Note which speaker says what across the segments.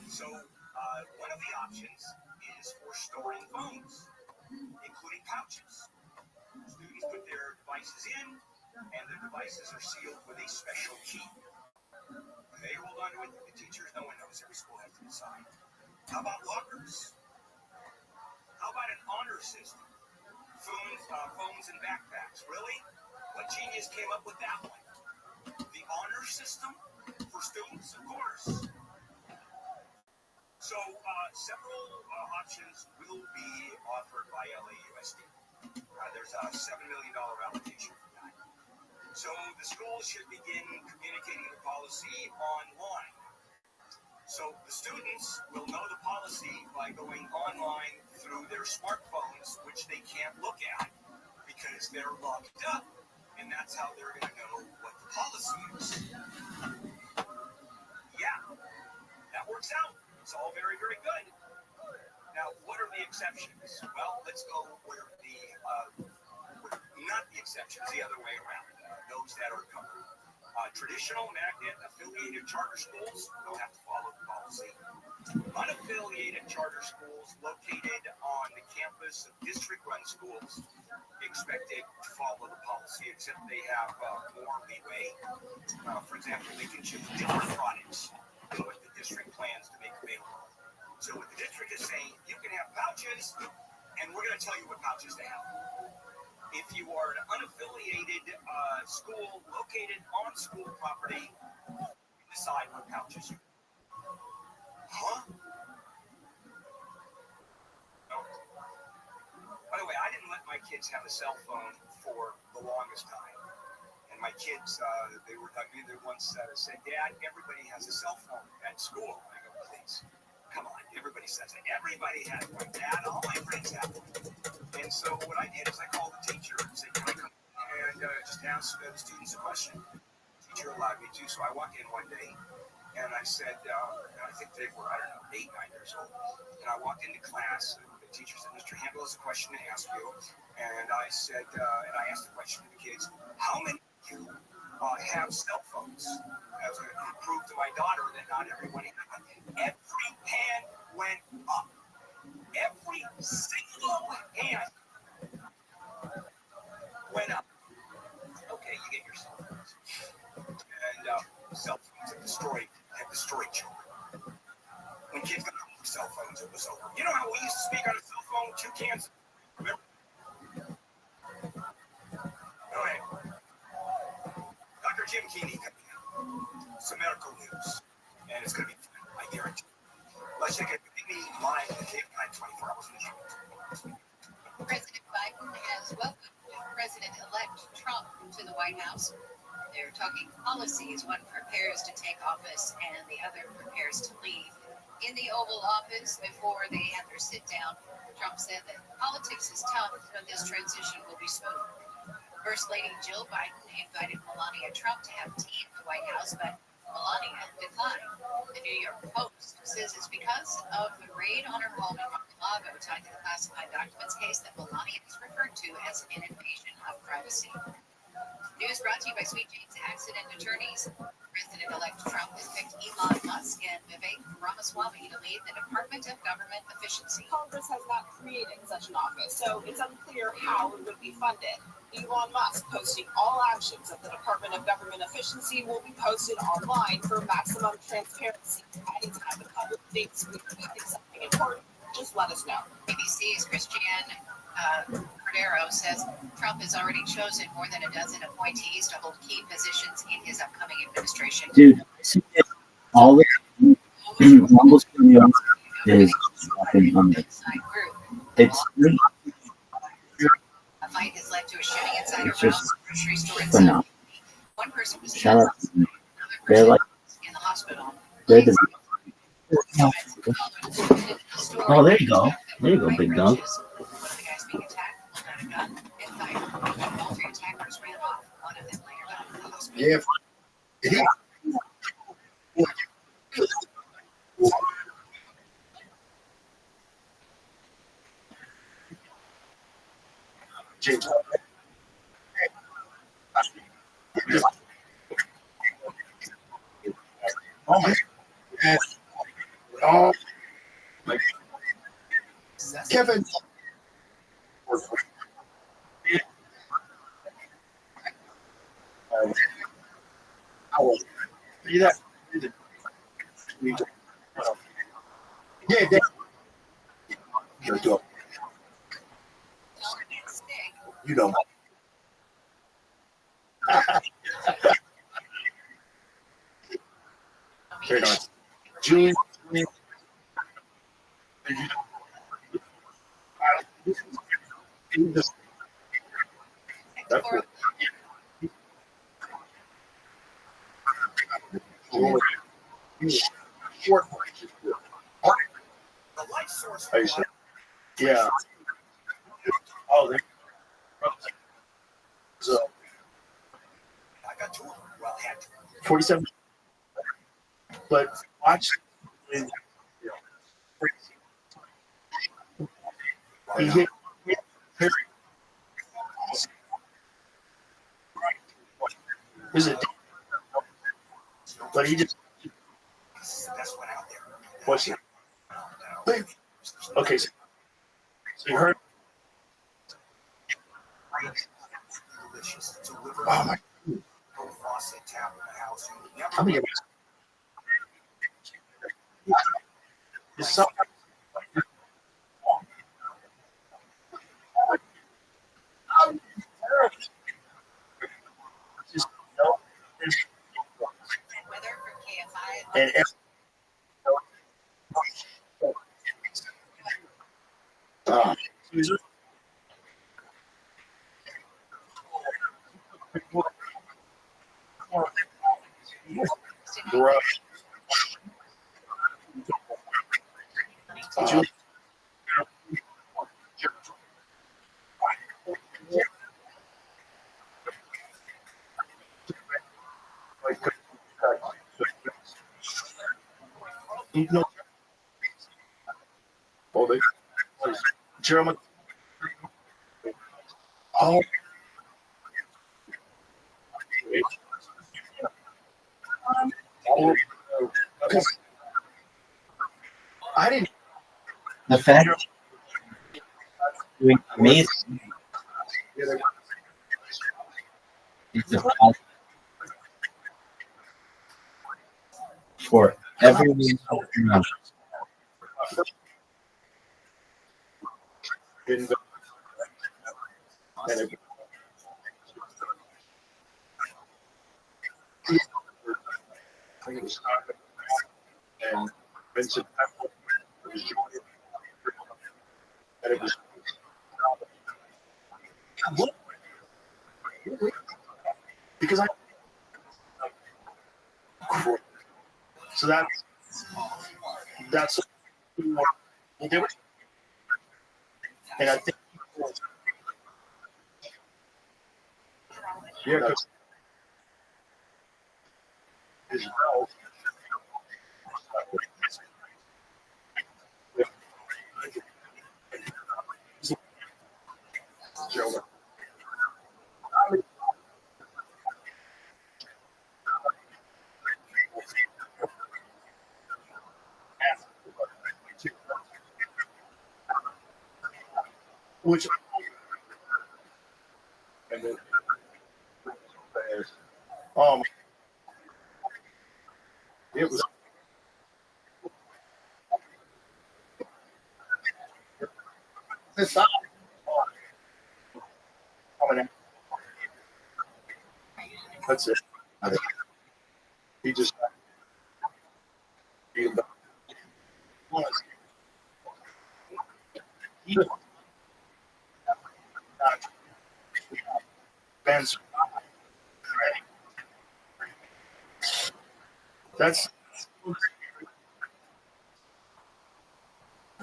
Speaker 1: So one of the options is for storing phones, including pouches. Students put their devices in, and the devices are sealed with a special key. They hold on to it. The teachers, no one knows. Every school has to decide. How about lockers? How about an honor system? Phones and backpacks. Really? What genius came up with that one? The honor system for students, of course. So several options will be offered by LAUSD. There's a $7 million allocation for that. So the schools should begin communicating the policy online. So the students will know the policy by going online through their smartphones, which they can't look at because they're locked up. And that's how they're going to know what the policy is. Yeah, that works out. It's all very, very good. Now, what are the exceptions? Well, let's go where not the exceptions, the other way around, those that are covered. Traditional magnet-affiliated charter schools don't have to follow the policy. Unaffiliated charter schools located on the campus of district-run schools expected to follow the policy, except they have more leeway. For example, they can choose different products than what the district plans to make available. So what the district is saying, you can have pouches, and we're going to tell you what pouches to have. If you are an unaffiliated school located on school property, you decide what pouches you have. Huh? No. By the way, I didn't let my kids have a cell phone for the longest time. And my kids, they once said, Dad, everybody has a cell phone at school. I go, please, come on, everybody says it. Everybody has one, Dad. All my friends have one. And so what I did is I called the teacher and said, can I come and just ask the students a question? The teacher allowed me to. So I walked in one day and I said, I think they were, 8, 9 years old. And I walked into class and the teacher said, Mr. Handel has a question to ask you. And I said, and I asked the question to the kids, how many of you have cell phones? I was going to prove to my daughter that not everyone had one. Every hand went up. Every single hand went up. Okay, you get your cell phones. And cell phones have destroyed children. When kids got cell phones, it was over. You know how we used to speak on a cell phone? 2 cans. Remember? All right. Dr. Jim Keeney coming out. Some medical news. And it's going to be fun, I guarantee. Let's check it. My 24 hours.
Speaker 2: President Biden has welcomed President-elect Trump to the White House. They're talking policies. One prepares to take office and the other prepares to leave. In the Oval Office, before they had their sit-down, Trump said that politics is tough, but this transition will be smooth. First Lady Jill Biden invited Melania Trump to have tea at the White House, but Melania declined. The New York Post says it's because of the raid on her home in Mar-a-Lago tied to the classified documents case that Melania is referred to as an invasion of privacy. News brought to you by Sweet Jane's Accident Attorneys. President-elect Trump has picked Elon Musk and Vivek Ramaswamy to lead the Department of Government Efficiency.
Speaker 3: Congress has not created such an office, so it's unclear how it would be funded. Elon Musk posting all actions of the Department of Government Efficiency will be posted online for maximum transparency. Anytime the public thinks we are doing something important, just let us know.
Speaker 2: ABC's Christiane Cordero says Trump has already chosen more than a dozen appointees to hold key positions in his upcoming administration.
Speaker 4: Dude, all the Rumble Studio is fucking it's
Speaker 2: a fight has led to a shooting inside a grocery store in
Speaker 4: phenomenal.
Speaker 2: One person was
Speaker 4: Shout out to them.
Speaker 2: another
Speaker 4: They're like
Speaker 2: in the hospital.
Speaker 4: they're the oh, there you go. There you go, big dog.
Speaker 2: One of the guys being attacked pulled out a gun and fired. All 3 attackers ran off. One of them later got to the hospital.
Speaker 1: James.
Speaker 5: Oh my God. Oh my Kevin. See that? Yeah, you know. Very nice. Julie. That's
Speaker 2: Or
Speaker 5: cool. Short.
Speaker 1: The light source.
Speaker 5: I see. Yeah. Oh, they. So
Speaker 1: I got two of them. Well, I had two.
Speaker 5: 47. But watch. He hit. Is it? But he just.
Speaker 1: That's what out there.
Speaker 5: What's it? Okay, so you heard.
Speaker 1: Delicious. Delivered.
Speaker 5: Oh my.
Speaker 1: No faucet tap in the house. You would never.
Speaker 5: How many? It's so. Just
Speaker 2: weather from KFI.
Speaker 5: and Rush. No. Oh, they. Jeremy. Oh. I didn't.
Speaker 4: The Fed doing amazing. It's a fight for everyone.
Speaker 5: And it, and Vincent and it was because I so that's we'll do it. And I think yeah, because as well. Joe. Which and then it was this side coming in. That's it. I think he just he Ben's that's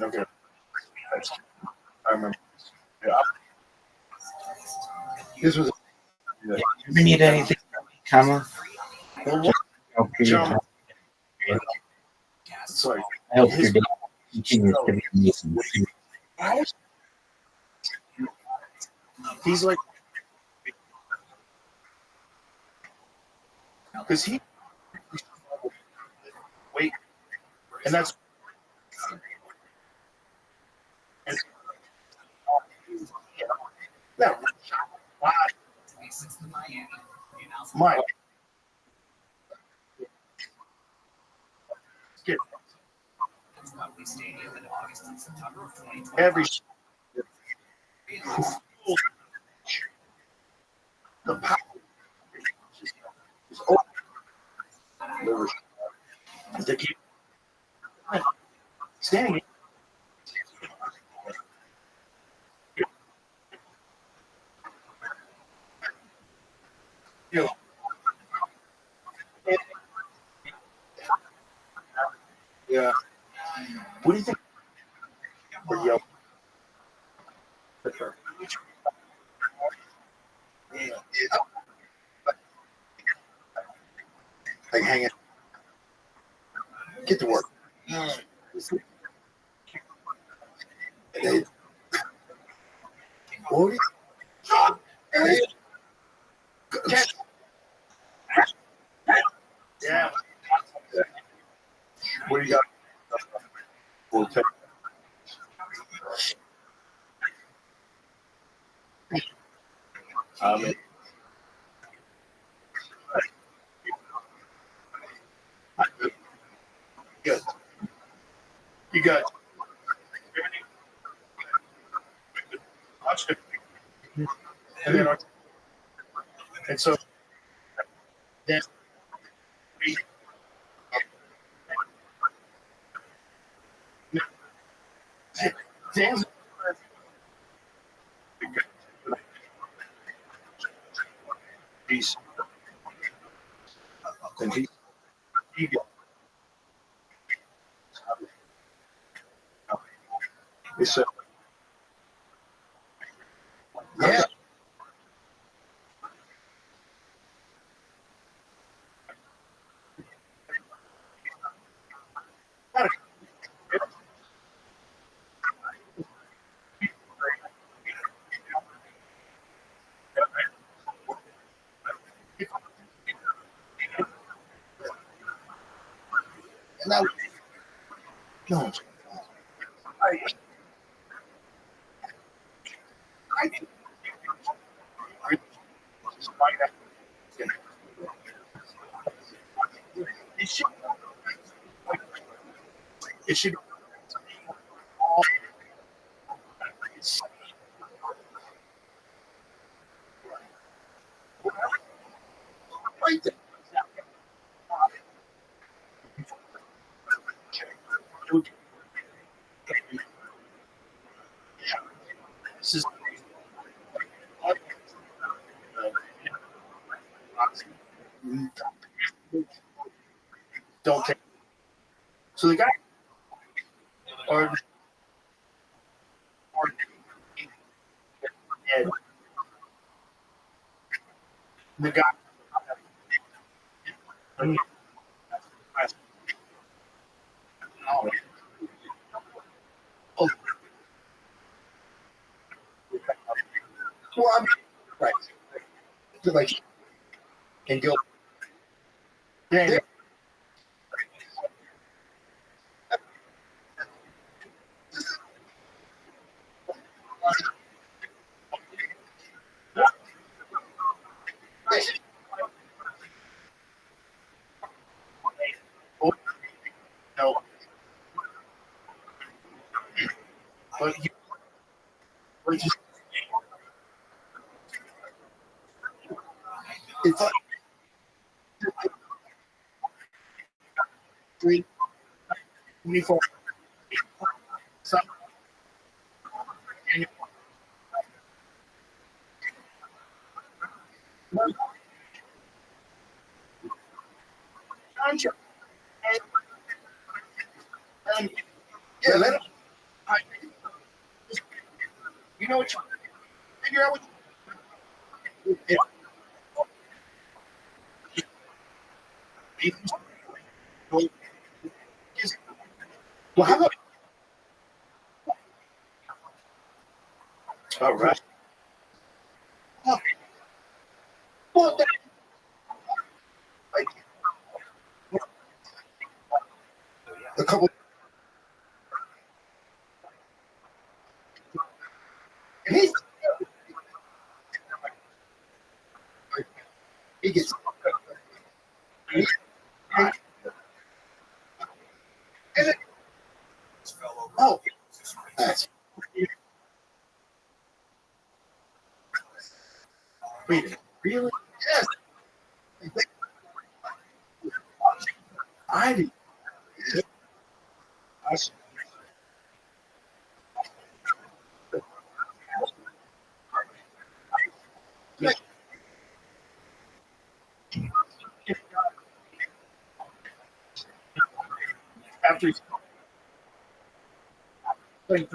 Speaker 5: okay. I remember. Yeah. This was yeah.
Speaker 4: Ever need anything, Kama?
Speaker 5: Well,
Speaker 4: I hope your
Speaker 5: John, it's like
Speaker 4: I hope your day continues to be amazing.
Speaker 5: he's like because he And that's no, my get
Speaker 1: Stadium in August and September of 2020.
Speaker 5: every the power is over. They keep standing. You know, yeah. What do you think? Yeah. Like hang it. Get to work. They, what do you, yeah. What do you got? We'll take. Um, good. You got watch it. And then and so then Dan's he's and he it's yeah. And I no. I it should it should all right there. This is don't take so the guy or and the guy oh, well, I mean, right. Like and go yeah, oh, no, but you but just it's like 3 24 some and you contract and yeah, let him you know what you figure out what you, well, how about all right? Oh, well, like, the couple. And he gets. He, and then, oh, that's wait, really? Yes, I did. I s- after he's playing,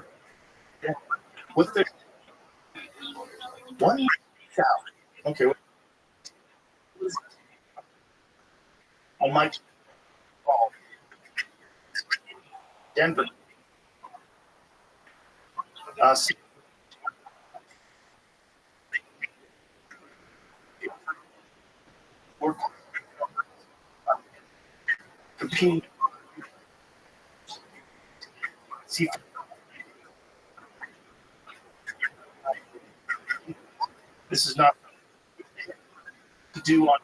Speaker 5: what's the one south? Okay, on my call, Denver. See, we're competing. See, this is not to do on.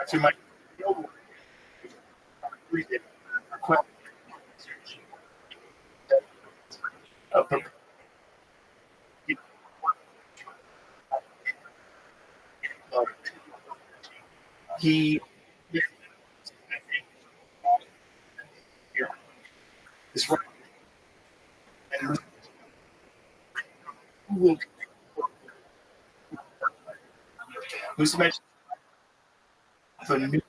Speaker 5: To my request. Uh, he is right. And who will who's mentioned the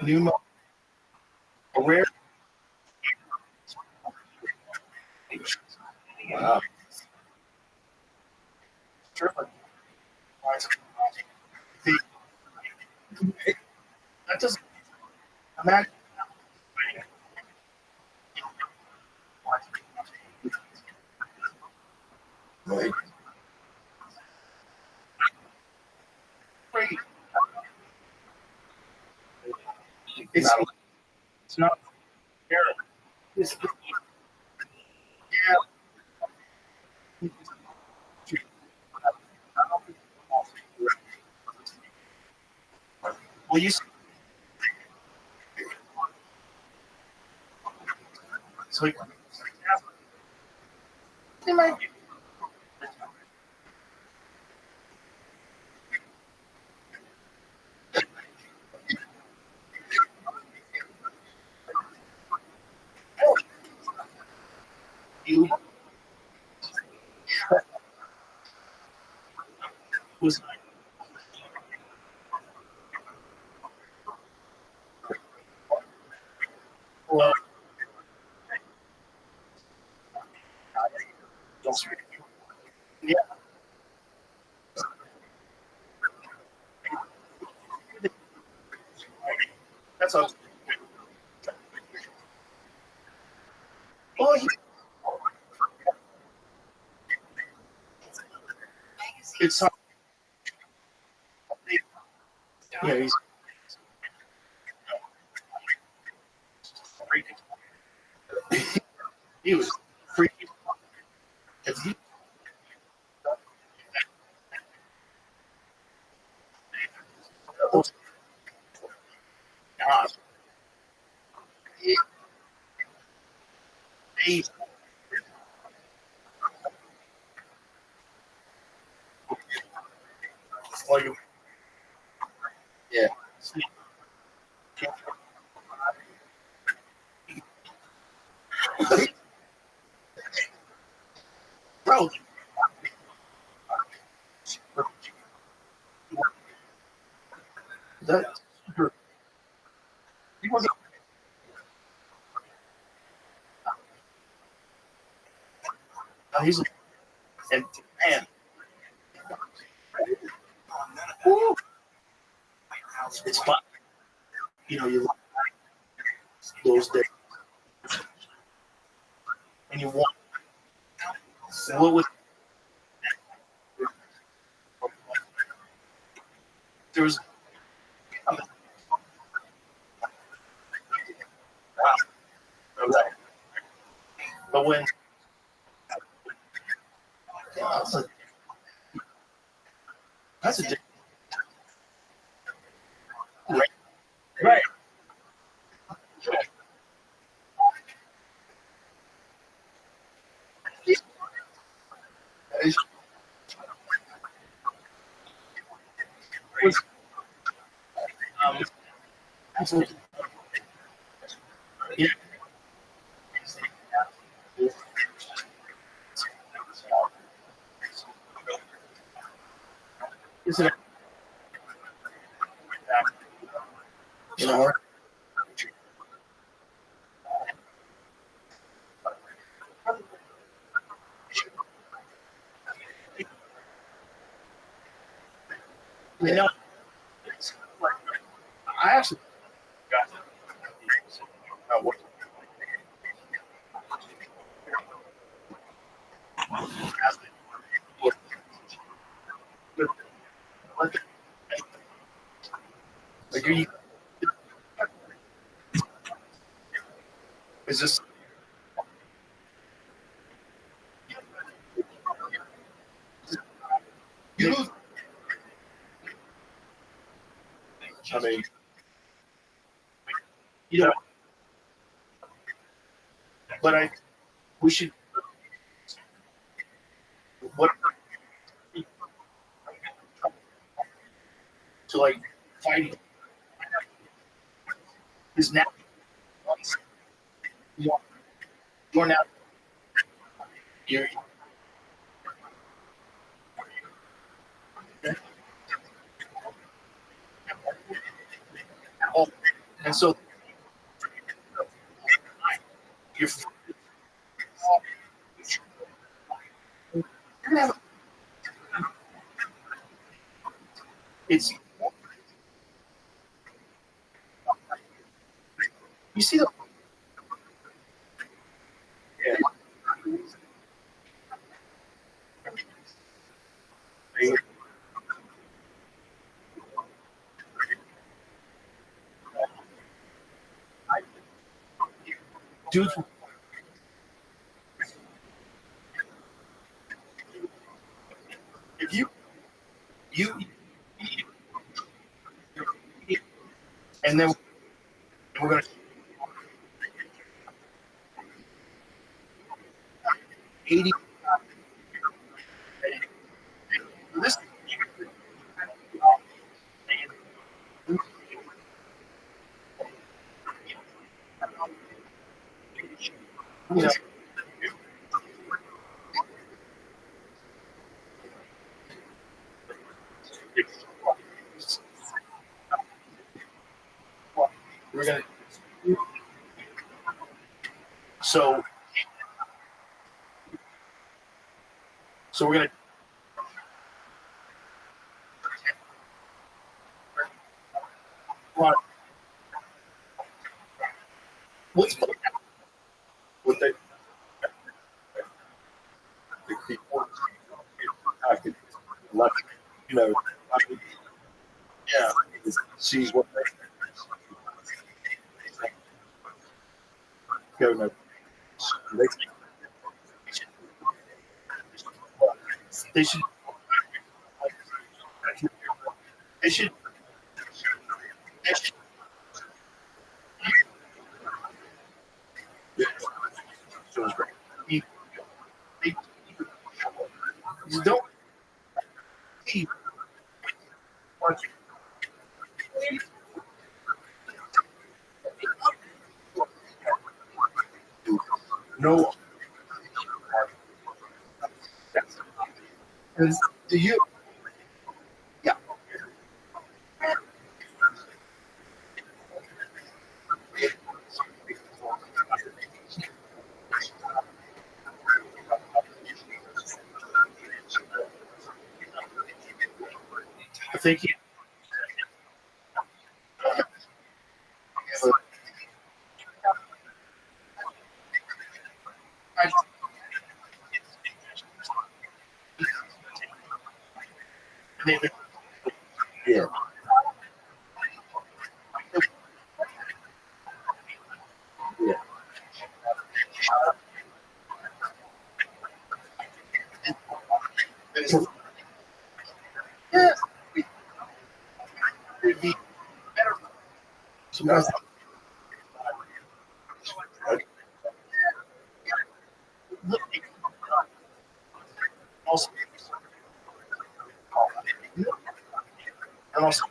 Speaker 5: new a rare. Wow. Sure. The, that doesn't imagine. Right. It's not fair. It's, yeah. Well, you so they might you was well. Yeah, that's all. Well, it's hard. Yeah, he's freaking. He was freaking. If he, oh, God, he, well, yeah, bro, that he wasn't. He's and man, woo, it's fun. You know, you look those days and you want
Speaker 1: So,
Speaker 5: what was there was okay. But when that's a different right. Right. It's- um, absolutely. Yeah. Isn't it? You know, you know, I actually got what like are you is this you I mean you know but I we should what to like fighting is now you're now you're oh, and so you're it's you see the yeah, dudes if you and then we're gonna 80 this you know we're gonna so so we're gonna what's what the I could let you know I could, yeah see what they go no they, they should they should they should so it's great. You, they, you don't see much no and do you yeah I think I,
Speaker 4: Yeah. Yeah.
Speaker 5: Yeah. It'd be better. Sometimes also, and also,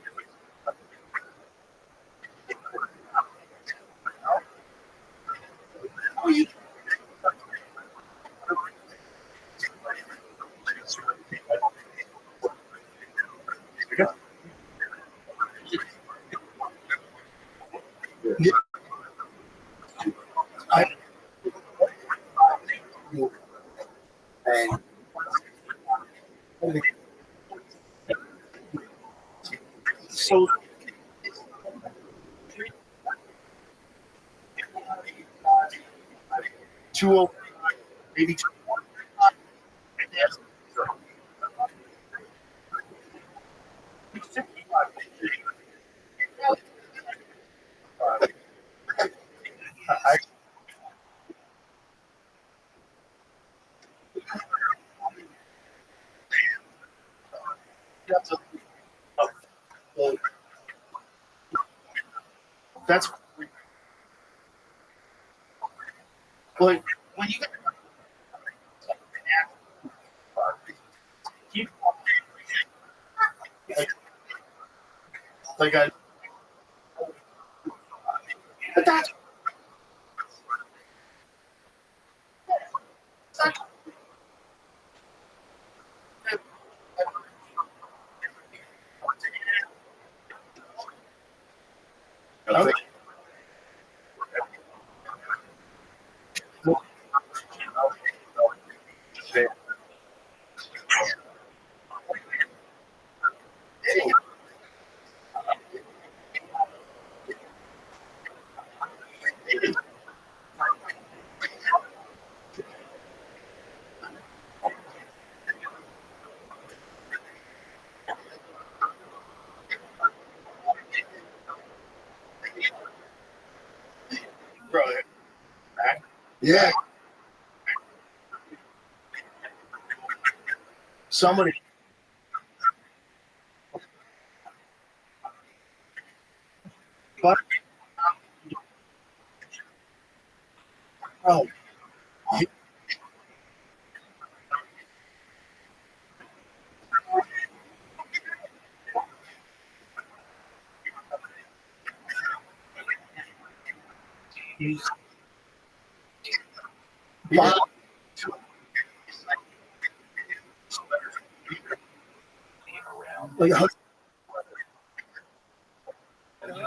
Speaker 5: how are you? Yeah. I, and so 2 maybe 2. I that's a, uh, that's like when you keep like I but that's okay. Bro, yeah. Somebody, but oh, he's fine. Like,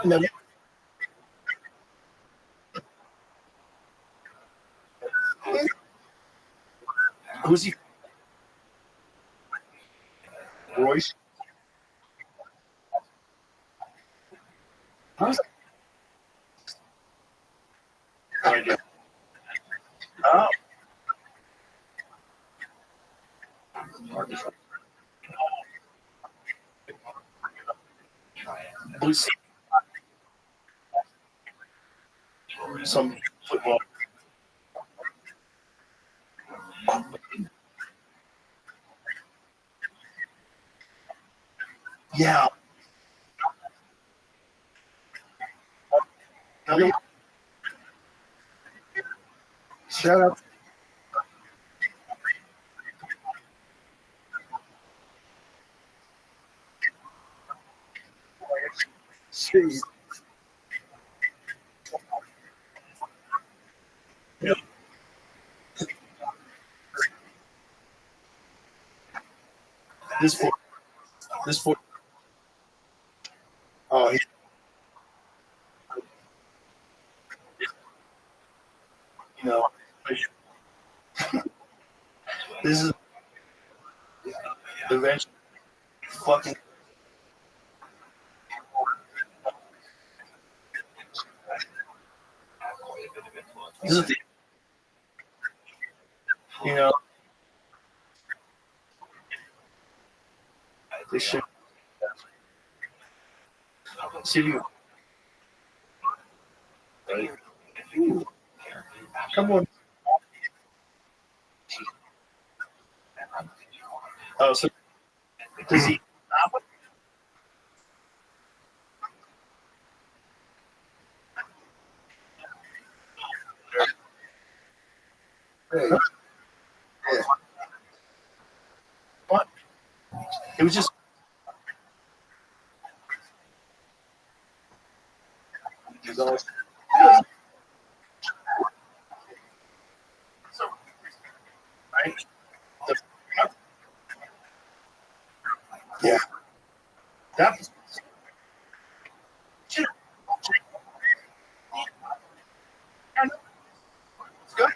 Speaker 5: no, who's he? Royce? Huh? Oh, who's some football? Yeah. No, shut up. Jeez. This boy, this boy. Oh, you know, this is eventually fucking. This is the, you know, They should. See if you. Right. Ooh, come on. Oh, so does he? What? It was just. Right? The, yeah. That was good.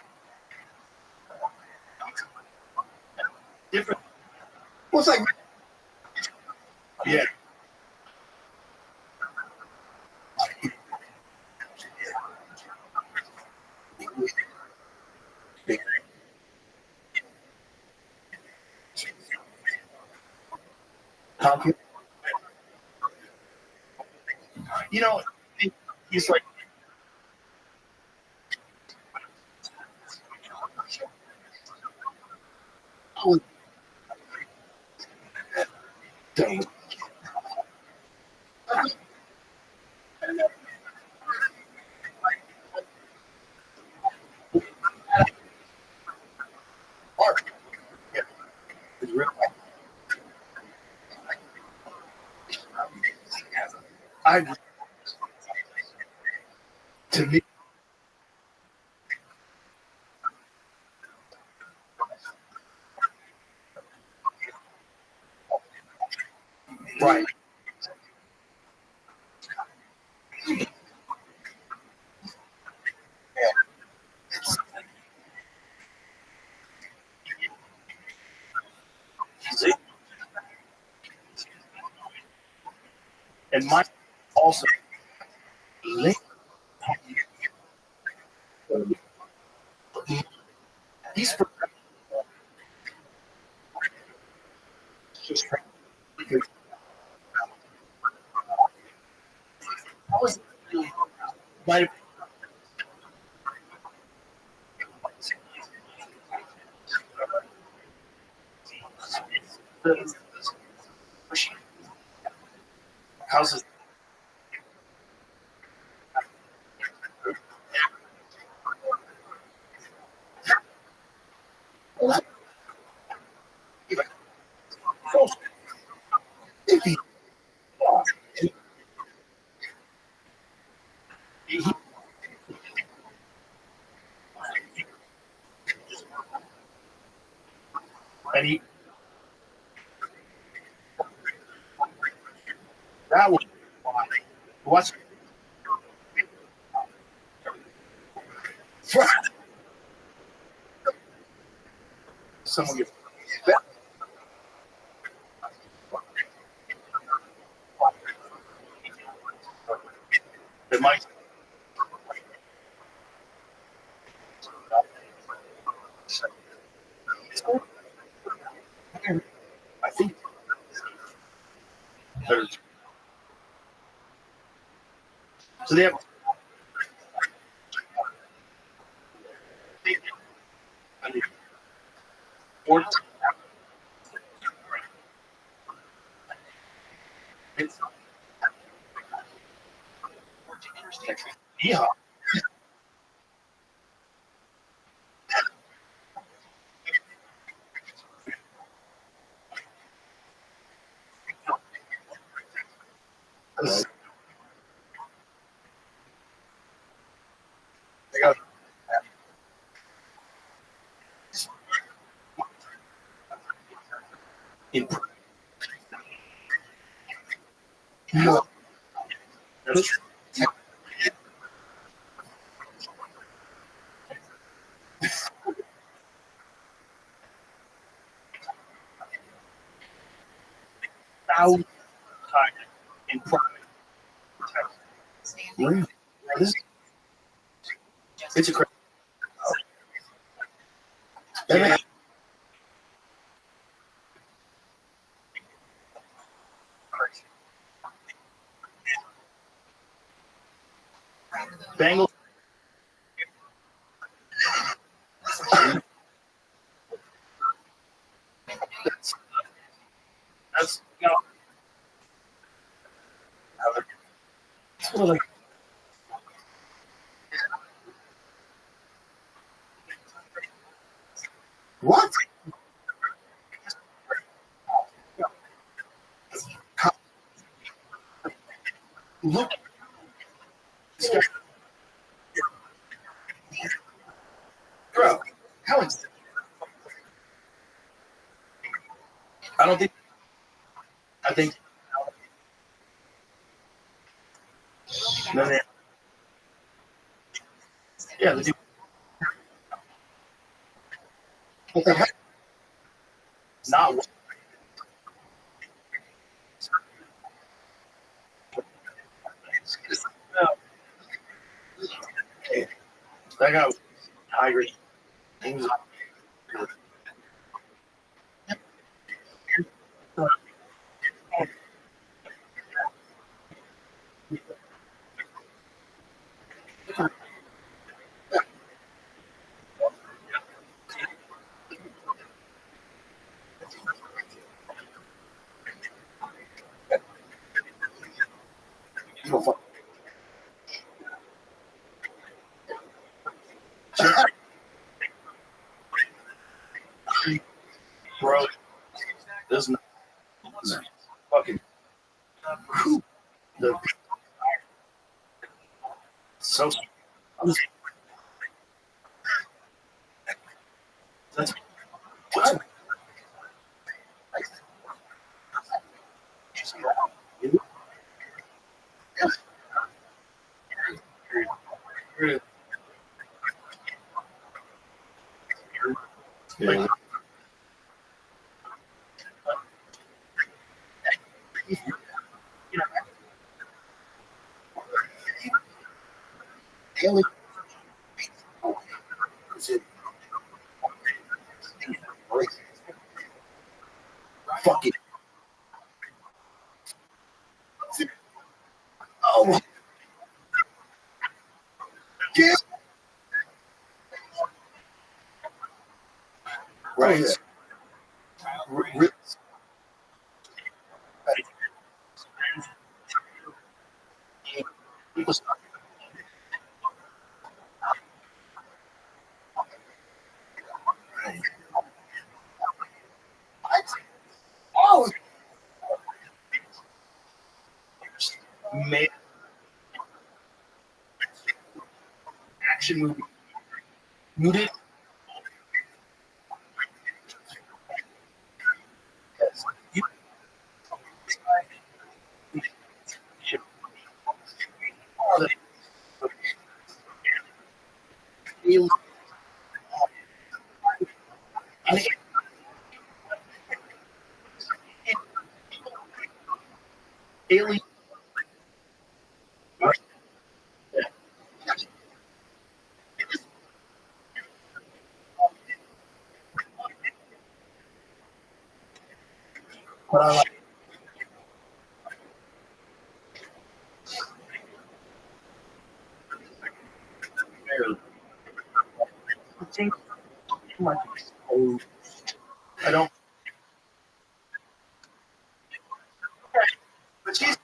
Speaker 5: Different. Well, it's like, yeah. Compl- You know, he's like, oh, don't. Mark. Yeah. It's real. I, to me, right. See? And mine also linked. These just because I was might have the houses. And he that was what's someone gets that might I think there's so they have I mean, 14 it's yeah. They got in no, that's 1,000 times in private.
Speaker 2: Standing.
Speaker 5: This
Speaker 2: Just
Speaker 5: it's a crazy. Bengals. That's that's one of the what? Look, bro. How is? I don't think. I think. No, yeah, they do. But they have not. No. That guy was Tiger. He was. Bro, this is not fucking the so. That's what. Yeah. Haley. Fuck it. Oh, yeah. Right. Oh, man. Action movie. You did. Yes. You. Oh, the alien. But I like. I think. I don't. But she's.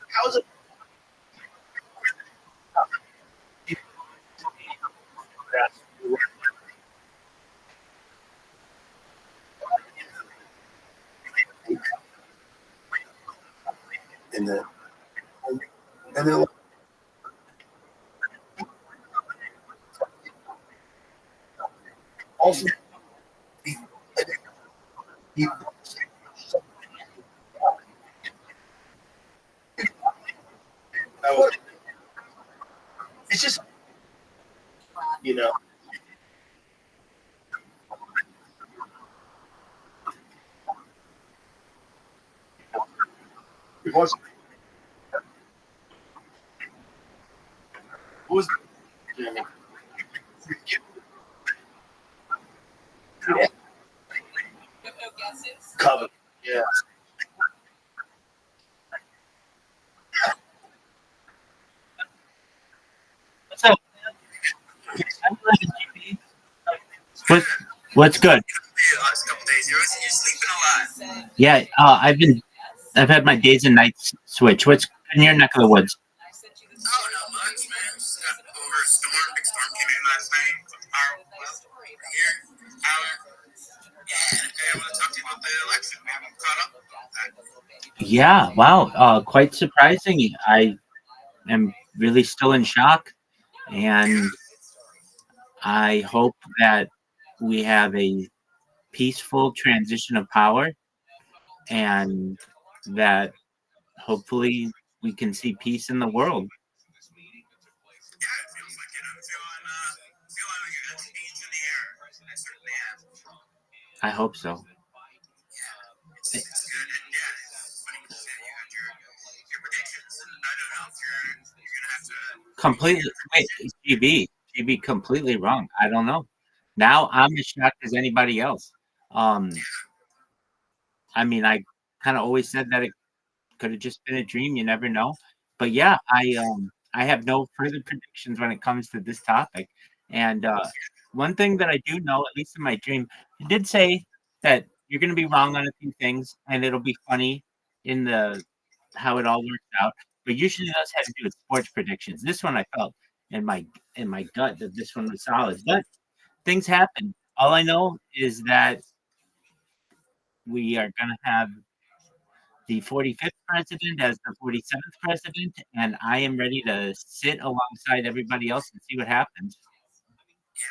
Speaker 5: How's it? And then. And then. Also. He, he, it's just. You know. It was. Who was. Yeah.
Speaker 3: No guesses.
Speaker 5: Cover. Yeah. What's good?
Speaker 1: The last couple days, you're sleeping a lot.
Speaker 5: Yeah, I've had my days and nights switch. What's in your neck of the woods?
Speaker 1: Oh, not much, man. Just got over a storm. Big storm came in last night. Power here. Power. Yeah, I want to talk to you about the election. We haven't caught up with that.
Speaker 5: Yeah, wow, quite surprising. I am really still in shock, and I hope that we have a peaceful transition of power, and that hopefully we can see peace in the world.
Speaker 1: Yeah, it feels like it. I'm feeling like a change in the air. I certainly am.
Speaker 5: I hope so.
Speaker 1: It's good. And yeah, it's funny you said you had your predictions. And I don't know if you're gonna have to
Speaker 5: Completely, wait, GB, completely wrong. I don't know. Now I'm as shocked as anybody else. Um, I mean, I kind of always said that it could have just been a dream. You never know. But yeah, I have no further predictions when it comes to this topic. And one thing that I do know, at least in my dream, I did say that you're going to be wrong on a few things, and it'll be funny in the how it all works out. But usually those have to do with sports predictions. This one I felt in my gut that this one was solid. But things happen. All I know is that we are going to have the 45th president as the 47th president, and I am ready to sit alongside everybody else and see what happens.
Speaker 1: Yeah,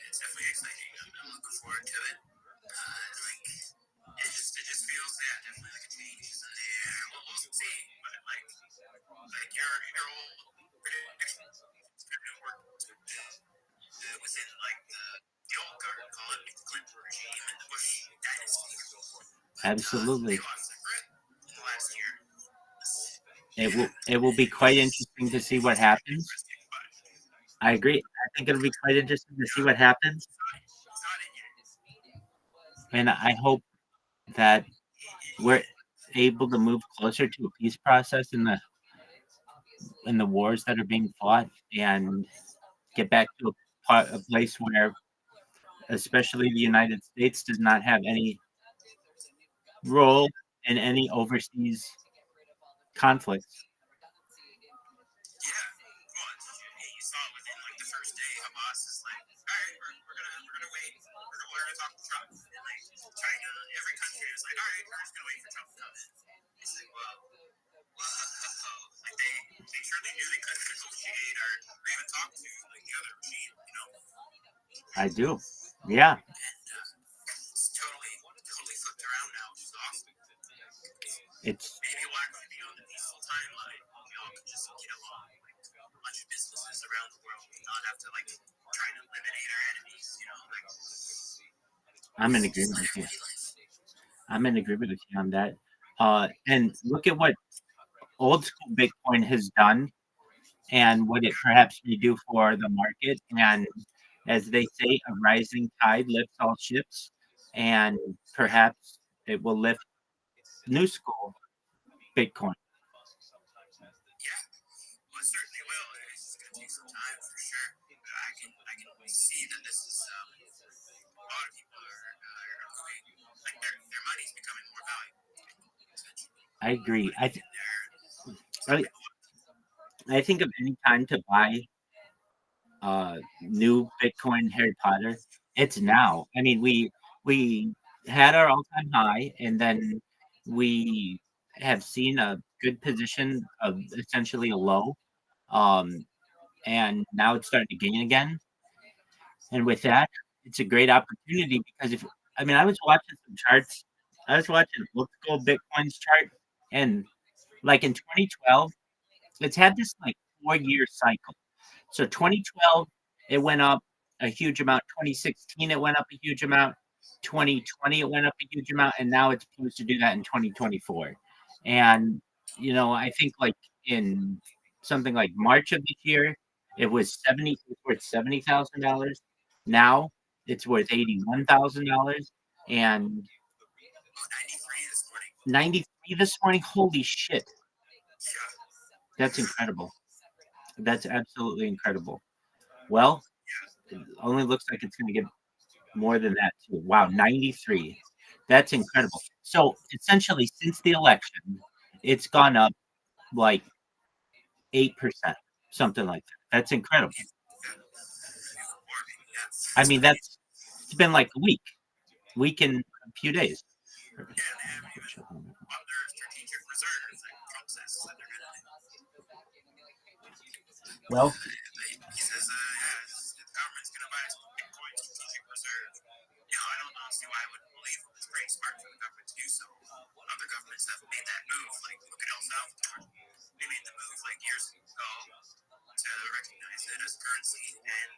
Speaker 1: it's definitely exciting. I'm looking forward to it. Like it just feels definitely like a change is in the air. We'll see, but like your old predictions kind of work within like the old guard, call it the Clinton regime and the Bush dynasty.
Speaker 5: Absolutely.
Speaker 1: They lost their grip in the last year.
Speaker 5: It will be quite interesting to see what happens. I agree. I think it'll be quite interesting to see what happens. And I hope that we're able to move closer to a peace process in the wars that are being fought, and get back to a place where, especially the United States, does not have any role in any overseas conflicts.
Speaker 1: Yeah, well, you saw it within like the first day. Hamas is like, all right, we're gonna wait. We're gonna talk to Trump. And like China, every country is like, all right, we're just gonna wait for Trump to come in. It's like, whoa. Like they surely knew they couldn't negotiate or even talk to like the other regime, you know.
Speaker 5: I do. Yeah.
Speaker 1: And it's totally flipped around now, which is awesome.
Speaker 5: It's
Speaker 1: Maybe we'll actually be on the peaceful timeline. We all can just get along like a bunch of businesses around the world and not have to like try and eliminate our enemies, you know, like
Speaker 5: I'm in agreement with you. I'm in agreement with you on that. And look at what old school Bitcoin has done, and what it perhaps may do for the market. And as they say, a rising tide lifts all ships, and perhaps it will lift new school Bitcoin.
Speaker 1: yeah, well, it certainly will. It's just gonna take some time for sure. But I can see that this is a lot of people are going like their money's becoming more valuable.
Speaker 5: I agree. I think of any time to buy new Bitcoin Harry Potter, it's now. I mean, we had our all time high, and then we have seen a good position of essentially a low, um, and now it's starting to gain again. And with that, it's a great opportunity because if I mean, I was watching some charts. I was watching old school Bitcoin's chart, and like in 2012, it's had this like 4 year cycle. So 2012, it went up a huge amount. 2016, it went up a huge amount. 2020, it went up a huge amount, and now it's supposed to do that in 2024. And I think like in something like March of this year, it was worth $70,000. Now it's worth $81,000, and 93 this morning. Holy shit, that's incredible. That's absolutely incredible. Well, it only looks like it's going to get More than that too. Wow, 93. That's incredible. So essentially, since the election, it's gone up like 8%, something like that. That's incredible.
Speaker 1: Warming, yes.
Speaker 5: I mean, it's been like a week and a few days.
Speaker 1: Yeah, they haven't even bought their strategic reserves that Trump says that they're going to do.
Speaker 5: Well,
Speaker 1: He says, yeah, the government's going to buy Bitcoin strategic reserve. I don't see why I wouldn't believe it. It's very smart for the government to do so. Other governments have made that move, like look at El Salvador. They made the move like years ago to recognize it as currency, and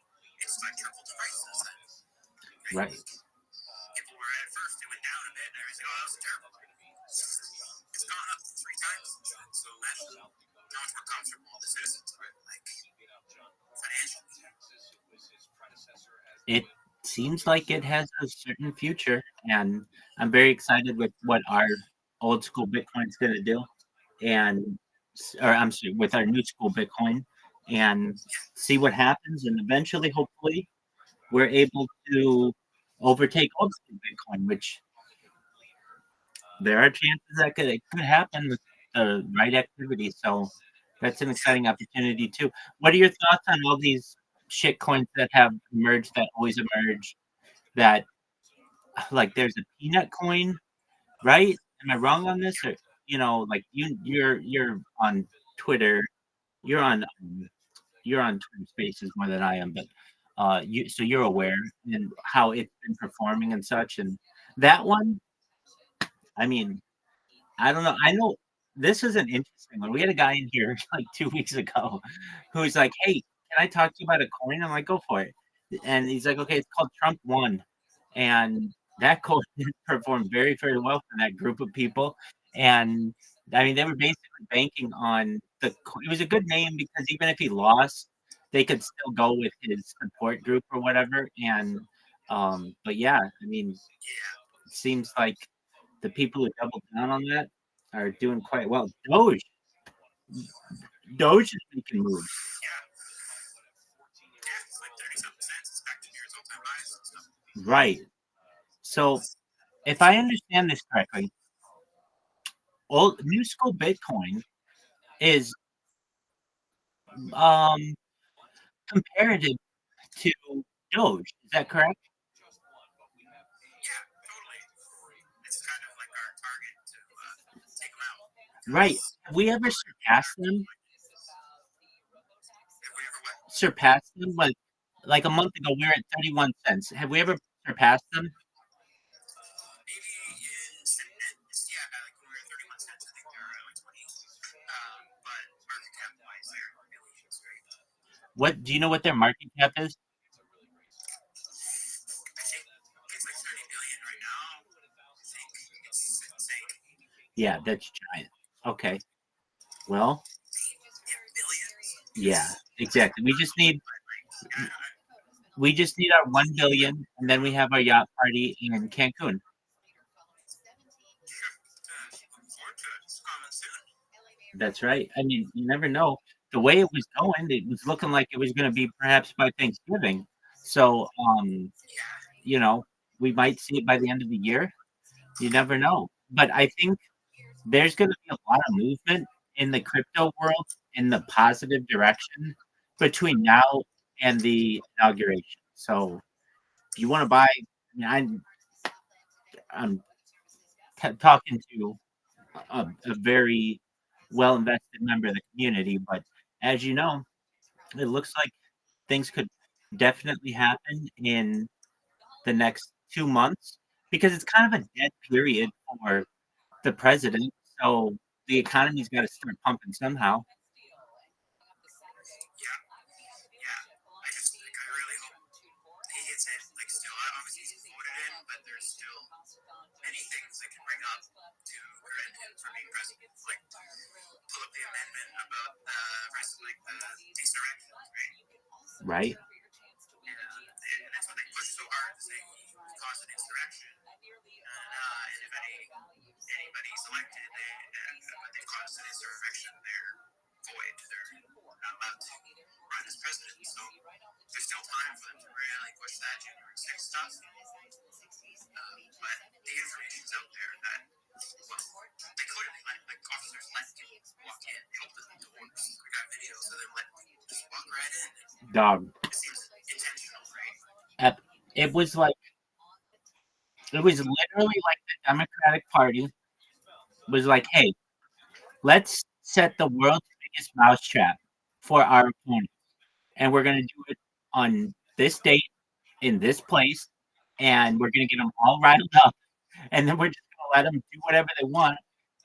Speaker 1: it's like tripled the prices then.
Speaker 5: right.
Speaker 1: People were at first, it went down a bit, and everybody's like, oh, that was terrible. It's gone up 3 times since then. So imagine how much more comfortable the citizens are, like financially.
Speaker 5: It seems like it has a certain future, and I'm very excited with what our old school Bitcoin's going to do, and or I'm sorry, with our new school Bitcoin, and see what happens, and eventually, hopefully, we're able to overtake old school Bitcoin, which there are chances that it could happen with the right activity. So that's an exciting opportunity too. What are your thoughts on all these shit coins that have emerged, that always emerge? That like there's a peanut coin, right? Am I wrong on this? Or like you're on Twitter, you're on you're on Twitter Spaces more than I am, but you're aware and how it's been performing and such. And that one, I mean, I don't know. I know this is an interesting one. We had a guy in here like 2 weeks ago who's like, "Hey, can I talk to you about a coin?" I'm like, "Go for it." And he's like, "Okay, it's called Trump One," and that coin performed very, very well for that group of people. And I mean, they were basically banking on it was a good name because even if he lost, they could still go with his support group or whatever. And but yeah, I mean, it seems like the people who doubled down on that are doing quite well. Doge is making moves.
Speaker 1: Yeah, it's like 30-something cents. It's back to near its all-time highs and stuff.
Speaker 5: Right. So if I understand this correctly, old new school Bitcoin is um comparative to Doge. Is that correct?
Speaker 1: Yeah, totally. It's kind of like our target to take them out.
Speaker 5: Right. Have we ever surpassed them?
Speaker 1: If we ever went,
Speaker 5: Surpassed them? Like a month ago, we were at 31 cents. Have we ever surpassed them?
Speaker 1: maybe in cents, yeah, like when we were 31 cents, I think they were like 20. But market cap wise, they're millions, right?
Speaker 5: What do you know what their market cap is?
Speaker 1: I think it's like 30 billion right now. I think it's insane.
Speaker 5: Yeah, that's giant. Okay. Well,
Speaker 1: Yeah, billions.
Speaker 5: yeah, exactly.
Speaker 1: Yeah,
Speaker 5: We just need our 1 billion, and then we have our yacht party in Cancun.
Speaker 1: looking forward to it. It's coming soon.
Speaker 5: That's right. I mean, you never know. The way it was going, it was looking like it was going to be perhaps by Thanksgiving. So, we might see it by the end of the year. You never know. But I think there's going to be a lot of movement in the crypto world in the positive direction between now and the inauguration. So, if you want to buy, I mean, I'm talking to a very well invested member of the community, but as you know, it looks like things could definitely happen in the next 2 months because it's kind of a dead period for the president. So the economy's got to start pumping somehow.
Speaker 1: Yeah, yeah. I really hope he gets in. Like, still, obviously he's voted in, but there's still many things that can bring up to prevent him from being president. Like, pull up the amendment about like the insurrection, right?
Speaker 5: Right.
Speaker 1: And that's what they push so hard to say he caused an insurrection. And if anybody's elected, they've caused an insurrection there. void. They're not allowed to run as president. So there's still time for them to really push that January 6th stuff. But the information's out there that, well, they clearly let officers let people walk in, open the doors. We got videos of them letting people just walk right in.
Speaker 5: Dog.
Speaker 1: It seems intentional, right?
Speaker 5: It was literally like the Democratic Party was like, hey, let's set the world's biggest mousetrap for our opponents. And we're going to do it on this date, in this place, and we're going to get them all riled up. And then we're just going to let them do whatever they want.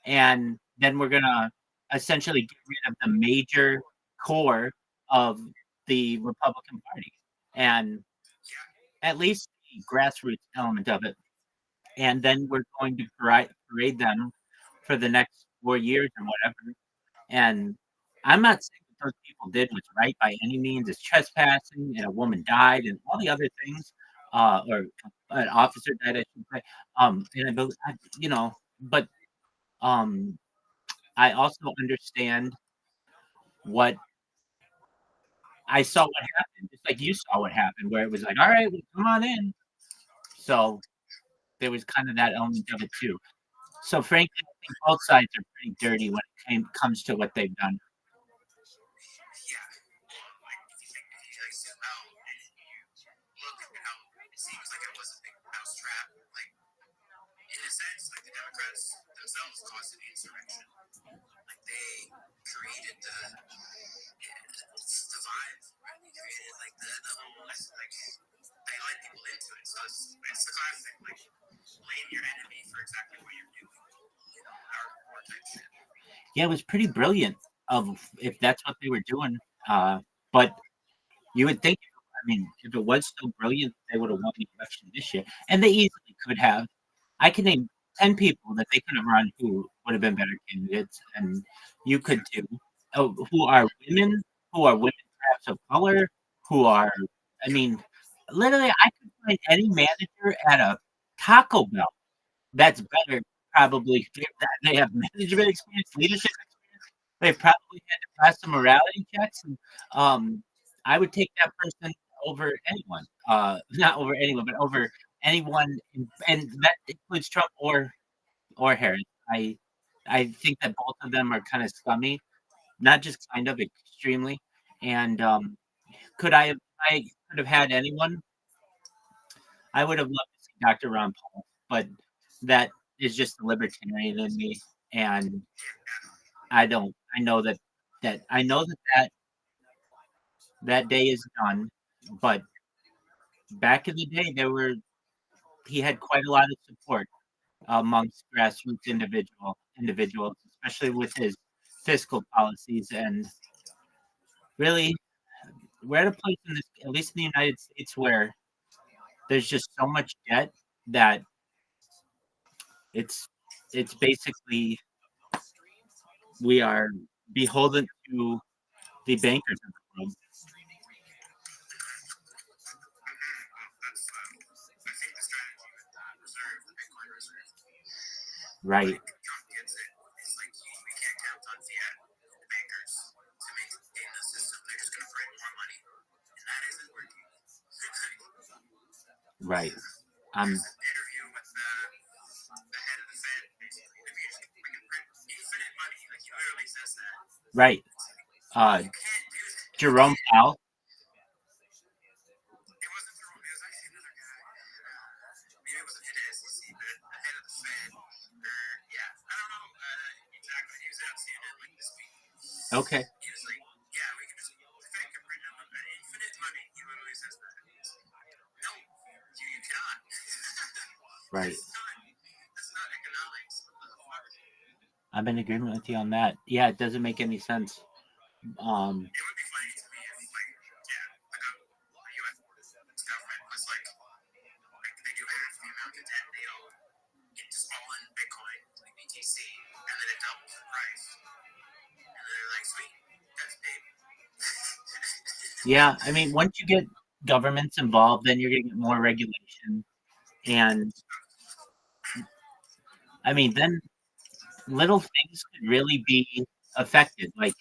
Speaker 5: And then we're going to essentially get rid of the major core of the Republican Party. And at least the grassroots element of it. And then we're going to parade them for the next 4 years or whatever. And I'm not saying that those people did what's right by any means. It's trespassing, and a woman died, and all the other things, or an officer died, I should say. And I believe, but I also understand what I saw what happened. Just like you saw what happened, where it was like, all right, well, come on in. So there was kind of that element of it too. So frankly, I think both sides are pretty dirty when it comes to what they've done.
Speaker 1: Yeah. Like, if you zoom out and you look at how it seems like it was a big mousetrap, like, in a sense, like the Democrats themselves caused an insurrection. Like, they created the vibe, right? They created, like, the whole, like, they let people into it. So it's the classic, like, blame your enemy for exactly what you're doing. Or type shit.
Speaker 5: Yeah, it was pretty brilliant if that's what they were doing. But you would think, I mean, if it was so brilliant, they would have won the election this year. And they easily could have. I can name 10 people that they could have run who would have been better candidates, and you could too. Who are women, perhaps of color, I mean, literally, I could find any manager at a Taco Bell that's better, probably. They have management experience, leadership experience. They've probably had to pass some morality checks. And, I would take that person over anyone. Not over anyone, but over anyone, and that includes Trump or Harris. I think that both of them are kind of scummy, not just kind of, extremely. And I could have had anyone. I would have loved to see Dr. Ron Paul, but that is just the libertarian in me, and I don't. I know that that day is done. But back in the day, he had quite a lot of support amongst grassroots individuals, especially with his fiscal policies. And really, we're at a place in this, at least in the United States, where there's just so much debt that it's basically we are beholden to the bankers of the world. Right.
Speaker 1: Trump gets it. It's like we can't count on fiat bankers to maintain the system. They're just going to print more money, and that isn't working.
Speaker 5: Right.
Speaker 1: There's an interview with the head of the Fed, basically. We can print infinite money. Like, he literally says that.
Speaker 5: Right.
Speaker 1: You can't do that.
Speaker 5: Jerome Powell.
Speaker 1: It wasn't Jerome. It was actually another guy. Maybe it wasn't head of SEC, but the head of the Fed. Yeah, I don't know exactly. He was on CNN like this week.
Speaker 5: Okay.
Speaker 1: He was like, yeah, we can just print infinite money. He literally says that. No, you cannot.
Speaker 5: Right.
Speaker 1: That's not economics.
Speaker 5: I'm in agreement with you on that. Yeah, it doesn't make any sense.
Speaker 1: It would be funny to me if, like, the U.S. government was like they do half the amount of debt, they all get just all in Bitcoin, like BTC, and then it doubles the price. And then they're like, sweet, that's paid.
Speaker 5: Yeah, I mean, once you get governments involved, then you're going to get more regulation. And, I mean, then little things could really be affected. Like,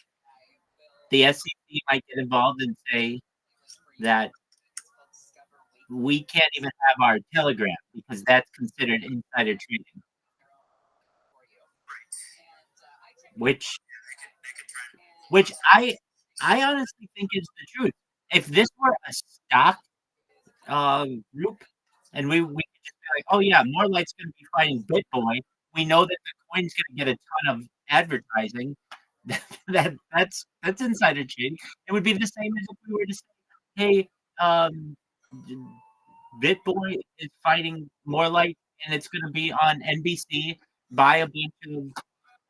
Speaker 5: the SEC might get involved and say that we can't even have our Telegram because that's considered insider trading, which which I honestly think is the truth. If this were a stock group, and we could just be like, oh yeah, Morelight's going to be fighting BitBoy. We know that the coin's going to get a ton of advertising. That's insider trading. It would be the same as if we were to say, hey, um, BitBoy is fighting Morelight, and it's going to be on NBC. Buy a bunch of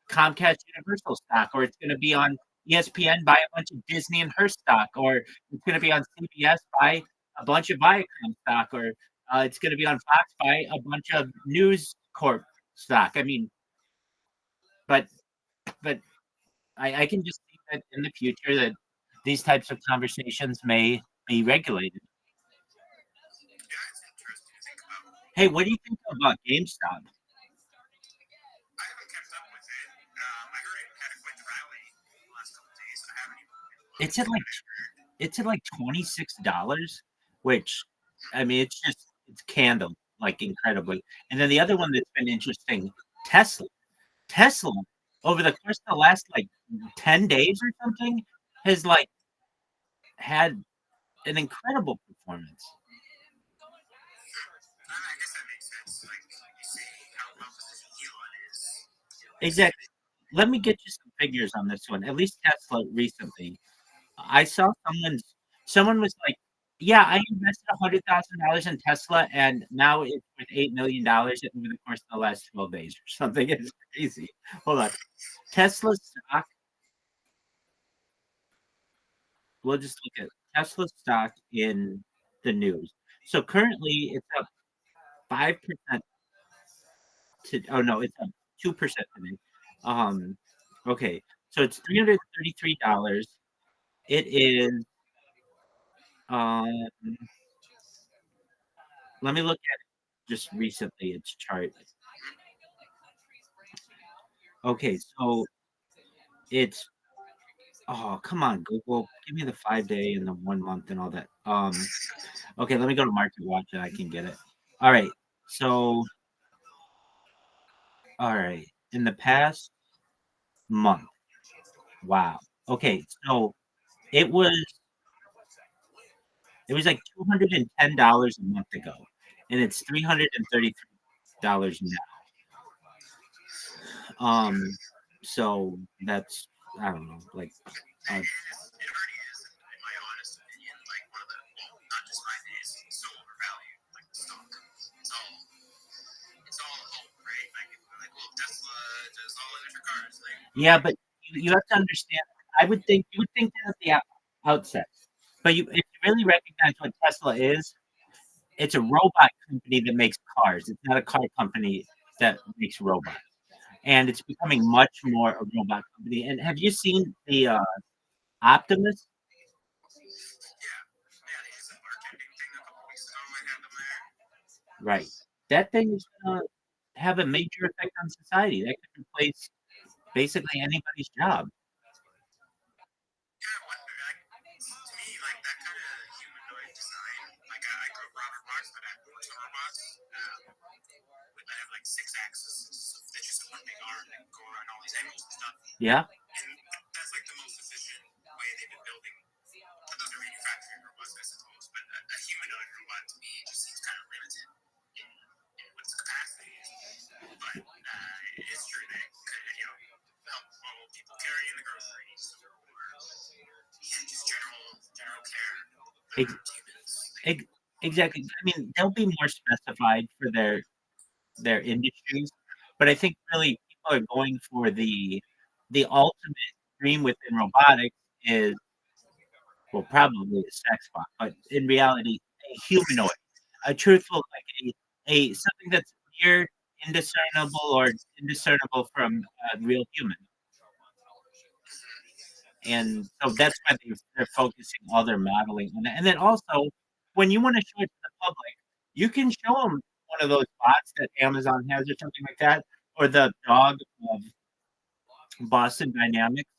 Speaker 5: Comcast Universal stock, or it's going to be on ESPN. Buy a bunch of Disney and her stock, or it's going to be on CBS. Buy a bunch of Viacom stock, or it's going to be on Fox. Buy a bunch of News Corp stock. I mean, but I can just see that in the future that these types of conversations may be regulated. Hey, what do you think about GameStop?
Speaker 1: I haven't kept up with it. I heard it had quite the rally the last couple of days. I haven't even.
Speaker 5: It's at like $26, which I mean it's candle like incredibly. And then the other one that's been interesting, Tesla. Tesla over the course of the last like 10 days or something has like had an incredible performance.
Speaker 1: I guess that makes sense. Like you see how well positioned Elon is.
Speaker 5: Exactly. Let me get you some figures on this one. At least Tesla recently. I saw someone was like, "Yeah, I invested $100,000 in Tesla, and now it's worth $8 million over the course of the last 12 days or something." It's crazy. Hold on, Tesla stock. We'll just look at Tesla stock in the news. So currently, it's up 5% to. Oh no, it's up 2% today. Okay, so it's $333. It is. Um, let me look at it just recently its chart. Okay, so it's oh come on, Google, give me the 5 day and the 1 month and all that. Okay, let me go to Market Watch and I can get it. All right, so all right, in the past month, wow. Okay, so it was like $210 a month ago, and it's $333 now. So that's I don't know, like
Speaker 1: It already is, in my honest opinion, like one of the not just mine, it's so overvalued, like the stock. It's all hope, right? Like well, Tesla does all electric cars. Like
Speaker 5: yeah, but you have to understand. I would think you would think that at the outset, but if you really recognize what Tesla is, it's a robot company that makes cars. It's not a car company that makes robots, and it's becoming much more a robot company. And have you seen the Optimus?
Speaker 1: yeah, they did some marketing thing a couple weeks ago. I had them there.
Speaker 5: Right. That thing is going to have a major effect on society. That could replace basically anybody's job.
Speaker 1: Yeah, I wonder. To me, like that kind of humanoid design. Like I grew up Robert Rothschild at works on robots. That have like 6 axes. That's just one big arm that go around all these angles and stuff.
Speaker 5: Yeah.
Speaker 1: And that's like the most efficient way they've been building. Those are manufacturing robots, I suppose. But a humanoid robot to me just seems kind of limited in what its capacity is. But it is true that it could, help people carrying the groceries or just general care.
Speaker 5: Exactly. I mean, they'll be more specified for their industries, but I think really people are going for the ultimate dream within robotics is well probably a sex bot, but in reality a humanoid, a truthful like a something that's weird, indiscernible or indiscernible from a real human. And so that's why they're focusing all their modeling on that. And then also, when you want to show it to the public, you can show them one of those bots that Amazon has or something like that, or the dog of Boston Dynamics.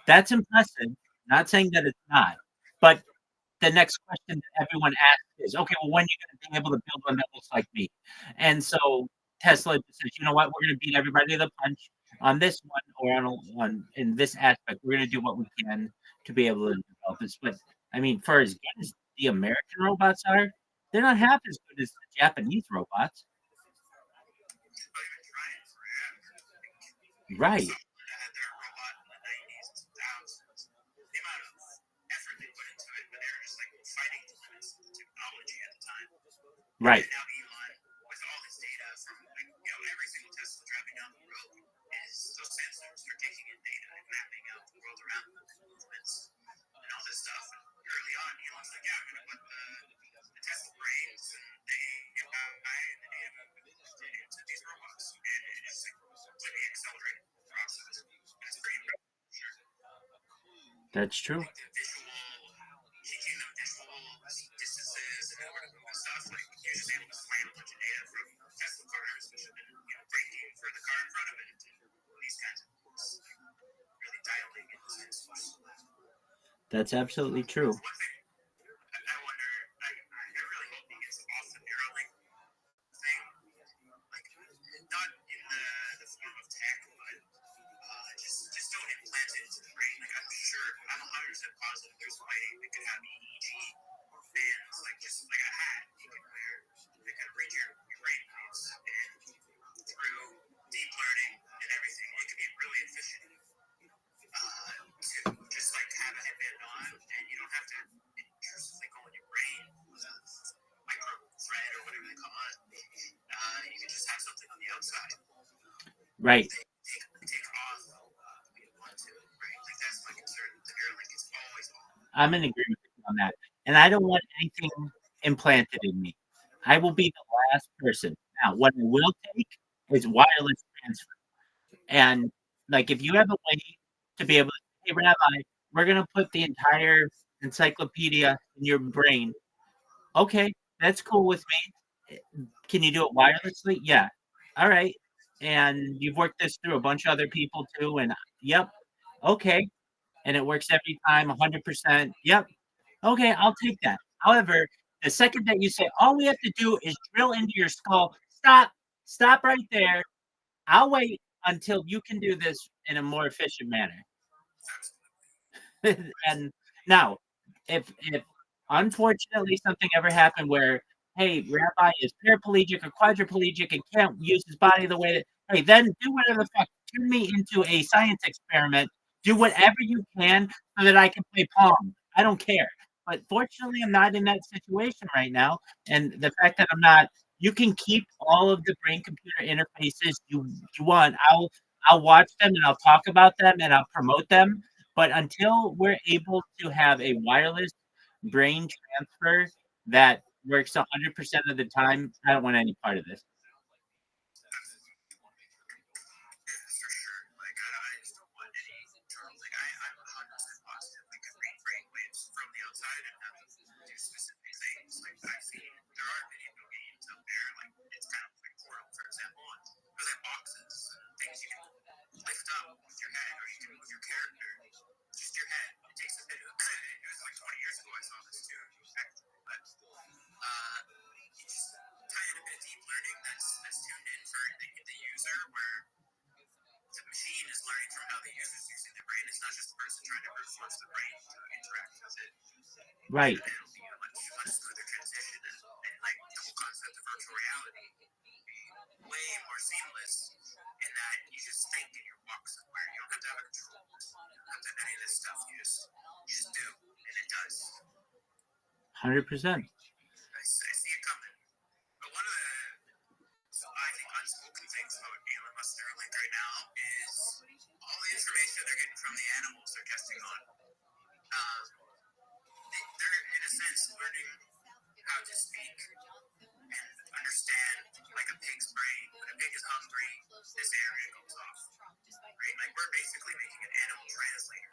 Speaker 5: That's impressive. Not saying that it's not, but the next question that everyone asks is, okay, well, when are you going to be able to build one that looks like me? And so Tesla just says, you know what, we're going to beat everybody to the punch on this one or on in this aspect. We're going to do what we can to be able to develop this. But I mean, for as good as the American robots are, they're not half as good as the Japanese robots. Right. Right.
Speaker 1: And now Elon, with all his data from every single Tesla driving down the road, is those sensors are taking in data and mapping out the world around them, the movements, and all this stuff. And early on, Elon's like, yeah, I'm going to put the Tesla brains and the AI and the data into these robots. And it's a completely accelerated process. And it's pretty impressive, sure.
Speaker 5: That's true.
Speaker 1: Like the visual, teaching them visual distances and where to move and stuff. Like you're just able to slam a bunch of data from Tesla cars, which have been braking for the car in front of it, and these kinds of really dialing in sensors.
Speaker 5: That's absolutely true.
Speaker 1: One thing I wonder, I really hope he gets off the Neuralink thing, like not in the form of tech, but just don't implant it into the brain. Like I'm sure, I'm 100% positive there's a way it could have EEG bands, like just like a hat you can wear that can read your brain waves, and through deep learning and everything, it could be really efficient to just like have a headband on, and you don't have to intrusively go in your brain with a micro thread or whatever they call it. You can just have something on the outside.
Speaker 5: Right.
Speaker 1: Take off when you want to, right? Like that's my concern. The Neuralink is always on.
Speaker 5: I'm in agreement with you on that. And I don't want anything implanted in me. I will be the last person. Now, what I will take is wireless transfer. And like if you have a way to be able to, hey, Rabbi, we're going to put the entire encyclopedia in your brain. Okay, that's cool with me. Can you do it wirelessly? Yeah. All right. And you've worked this through a bunch of other people too. And yep. Okay. And it works every time 100%. Yep. Okay, I'll take that. However, the second that you say, all we have to do is drill into your skull, stop right there. I'll wait until you can do this in a more efficient manner. And now, if unfortunately something ever happened where, hey, Rabbi is paraplegic or quadriplegic and can't use his body the way that, hey, then do whatever the fuck. Turn me into a science experiment. Do whatever you can so that I can play Pong. I don't care. But fortunately, I'm not in that situation right now. And the fact that I'm not, you can keep all of the brain computer interfaces you want. I'll watch them and I'll talk about them and I'll promote them. But until we're able to have a wireless brain transfer that works 100% of the time, I don't want any part of this.
Speaker 1: For sure. Like I just don't want any trouble. Like I'm 100% positive. Like I read brain waves from the outside and have to do specific things. Like I've seen there are video games out there. Like it's kind of like Portal, for example. And there's like boxes and things you can lift up with your head, or you can move your character. Just your head. It takes a bit of it was like 20 years ago I saw this too. But you just tie in a bit of deep learning that's tuned in for the user, where the machine is learning from how the user's using their brain. It's not just the person trying to brute force the brain to interact with it.
Speaker 5: Right.
Speaker 1: And it'll be a much smoother transition, and like the whole concept of virtual reality be way more seamless in that you just think and you walk somewhere. You don't have to have a control. You don't have to have any of this stuff. You just do, and it does.
Speaker 5: 100%.
Speaker 1: I see it coming. But one of the, I think, unspoken things about Elon Musk Neuralink right now is all the information they're getting from the animals they're testing on. They're, in a sense, learning how to speak and understand like a pig's brain. When a pig is hungry, this area goes off. Right? Like we're basically making an animal translator.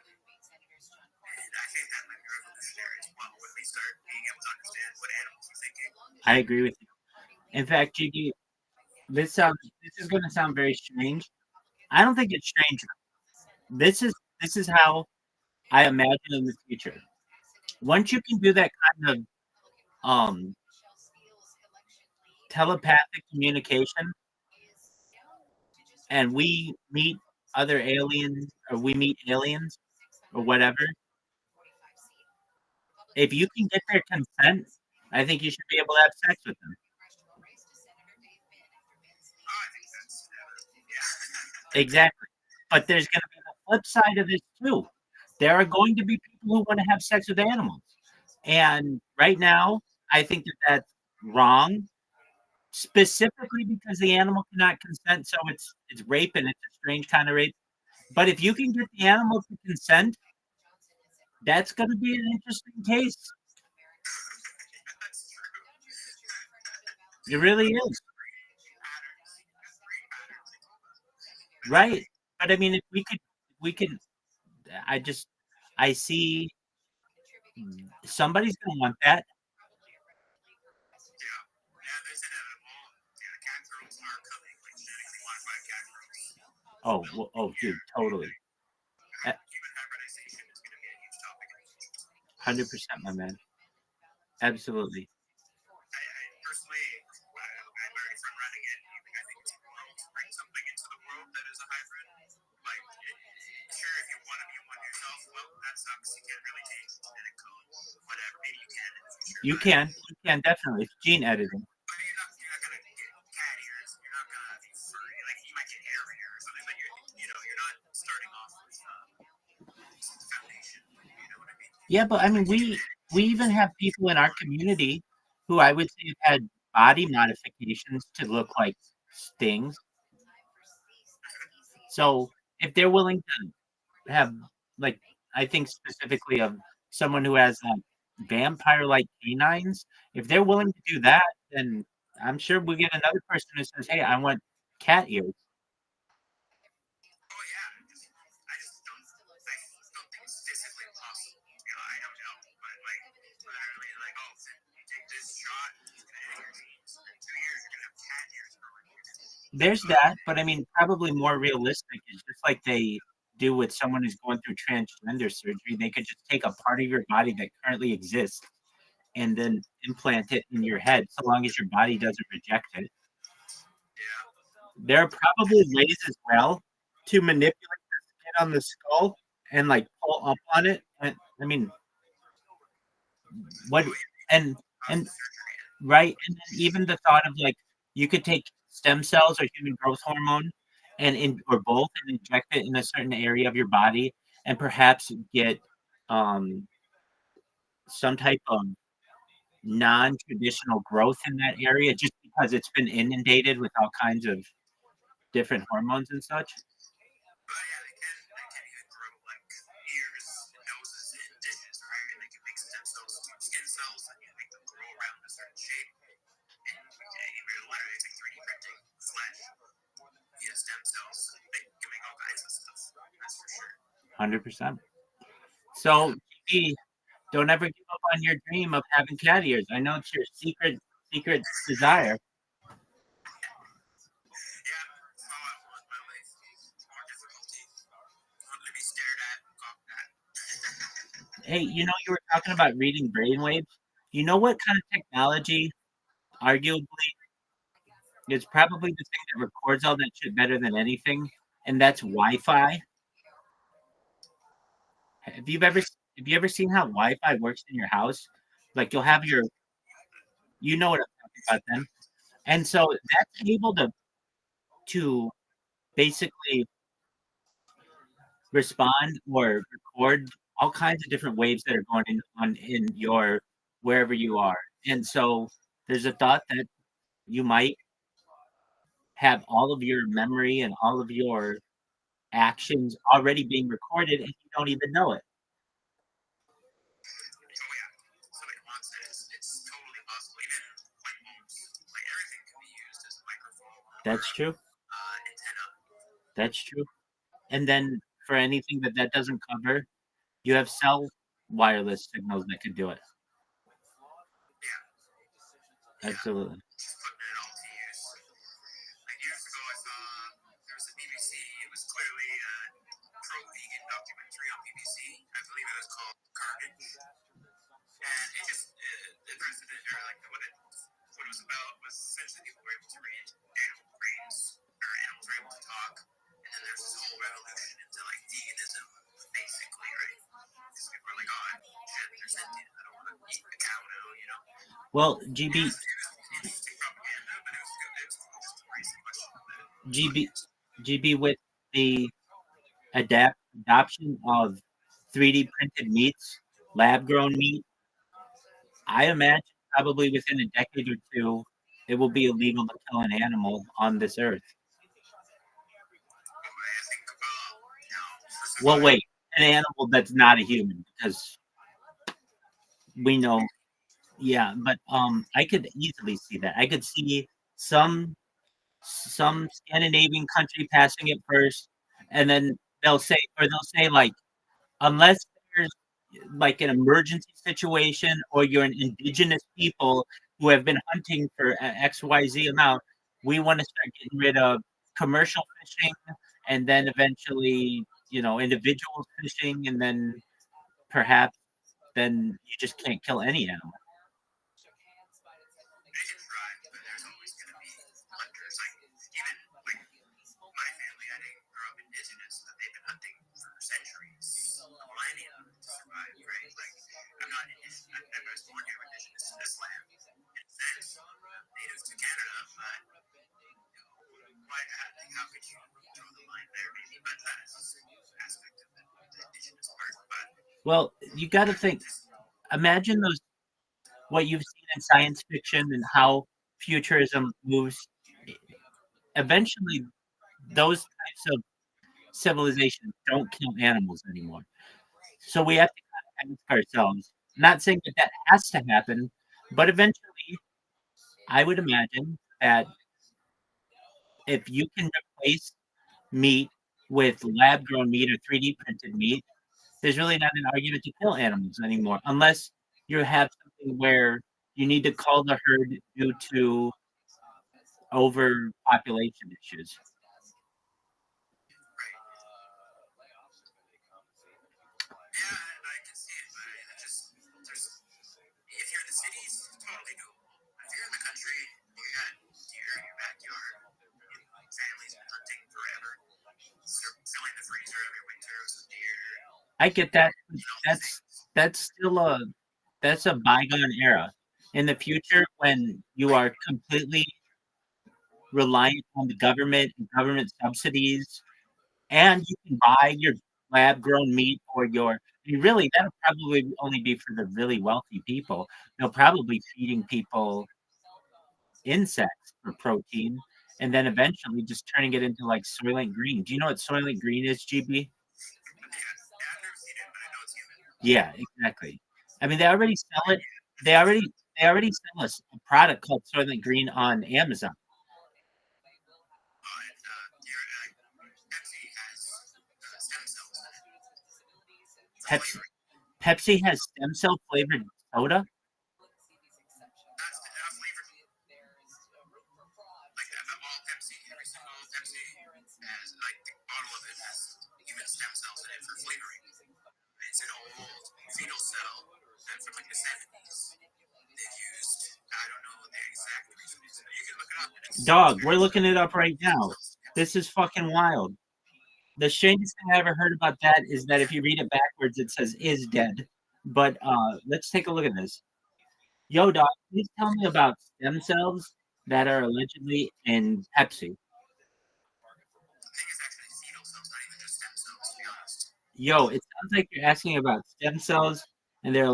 Speaker 1: And I think that might be revolutionary as well when we start being able to understand what animals are thinking.
Speaker 5: I agree with you. In fact, GD, this is going to sound very strange. I don't think it's strange. This is how I imagine in the future, once you can do that kind of telepathic communication, and we meet other aliens, or we meet aliens, or whatever, if you can get their consent, I think you should be able to have sex with them. Exactly. But there's going to be the flip side of this too. There are going to be people who want to have sex with animals. And right now, I think that that's wrong, specifically because the animal cannot consent. So it's rape, and it's a strange kind of rape. But if you can get the animal to consent, that's going to be an interesting case. It really is. Right. But I mean, if we could, I just, I see somebody's going to want that. Oh, oh, dude, totally. 100%, my man. Absolutely. You can definitely. It's gene editing. Yeah, but I mean, we even have people in our community who I would say have had body modifications to look like Stings. So if they're willing to have, like, I think specifically of someone who has vampire-like canines, if they're willing to do that, then I'm sure we get another person who says, "Hey, I want cat ears." There's that, but I mean, probably more realistic is just like they do with someone who's going through transgender surgery. They could just take a part of your body that currently exists and then implant it in your head, so long as your body doesn't reject it. There are probably ways as well to manipulate the skin on the skull and like pull up on it. And I mean, what and right, and then even the thought of like you could take stem cells or human growth hormone and in or both and inject it in a certain area of your body and perhaps get um, some type of non-traditional growth in that area just because it's been inundated with all kinds of different hormones and such. via stem cells, they can make all kinds of stuff. That's for sure. 100%. So, GP, don't ever give up on your dream of having cat ears. I know it's your secret desire. Hey, you know, you were talking about reading brainwaves. You know what kind of technology, arguably, is probably the thing that records all that shit better than anything, and that's Wi-Fi. Have you ever seen how Wi-Fi works in your house? Like you'll have your, you know what I'm talking about then, and so that's able to basically respond or record all kinds of different waves that are going on in your wherever you are, and so there's a thought that you might have all of your memory and all of your actions already being recorded and you don't even know it. That's true. That's true. And then for anything that doesn't cover, you have cell wireless signals that could do it. Absolutely.
Speaker 1: I believe it was called Garbage, and it just the president or like what it was about was essentially people were able to read animal brains or animals were able to talk, and then there's this whole revolution into like veganism, basically, right? Because people are like, oh, shit, they're sentient. I don't want to eat a cow now, you know.
Speaker 5: Well, GB,
Speaker 1: It was interesting propaganda, but it was good. It was cool just to raise the question of that.
Speaker 5: GB, with the adoption of 3D printed meats, lab grown meat, I imagine probably within a decade or two, it will be illegal to kill an animal on this earth. Well, wait, an animal that's not a human, because we know, yeah, but I could easily see that. I could see some Scandinavian country passing it first, and then they'll say like, unless there's like an emergency situation or you're an indigenous people who have been hunting for XYZ amount, we want to start getting rid of commercial fishing, and then eventually, individual fishing, and then perhaps then you just can't kill any animal.
Speaker 1: They can try, but there's always going to be hunters. Like even like my family, I didn't grow up indigenous, but they've been hunting for centuries, millennia to survive, right? Like I'm not indigenous. I was born here indigenous to this land, in a sense, native to Canada, but how could you draw the line there? Maybe, but that's an aspect of the indigenous part. But
Speaker 5: Well, you got to think. Imagine what you've seen in science fiction and how futurism moves. Eventually, those types of civilizations don't kill animals anymore. So we have to kind of ask ourselves. Not saying that has to happen, but eventually, I would imagine that if you can replace meat with lab-grown meat or 3D printed meat, there's really not an argument to kill animals anymore, unless you have something where you need to cull the herd due to overpopulation issues.
Speaker 1: yeah, I can see it, but if you're in the cities, it's totally doable. If you're in the country, you got deer in your backyard. Families been hunting forever, filling the freezer every winter with some deer.
Speaker 5: I get that. That's still that's a bygone era. In the future, when you are completely reliant on the government and government subsidies, and you can buy your lab grown meat or really that'll probably only be for the really wealthy people. They'll probably feeding people insects for protein, and then eventually just turning it into like Soylent Green. Do you know what Soylent Green is, GB? Yeah, exactly. I mean, they already sell it. They already sell us a product called Soylent Green on Amazon. Pepsi has stem cell flavored soda.
Speaker 1: It's an old fetal cell that's from like the 70s. They've used, I don't know the exact reasons, but you can look it up.
Speaker 5: Dog, we're looking it up right now. This is fucking wild. The strangest thing I ever heard about that is that if you read it backwards, it says "is dead." But let's take a look at this. Yo, dog, please tell me about stem cells that are allegedly in Pepsi. Yo, it sounds like you're asking about stem cells and their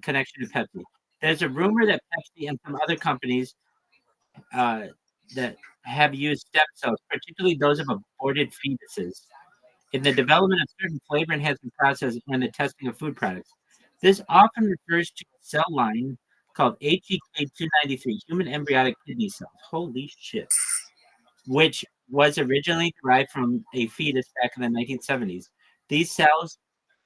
Speaker 5: connection to Pepsi. There's a rumor that Pepsi and some other companies that have used stem cells, particularly those of aborted fetuses, in the development of certain flavor enhancing processes and the testing of food products. This often refers to a cell line called HEK293, human embryonic kidney cells. Holy shit. Which was originally derived from a fetus back in the 1970s. These cells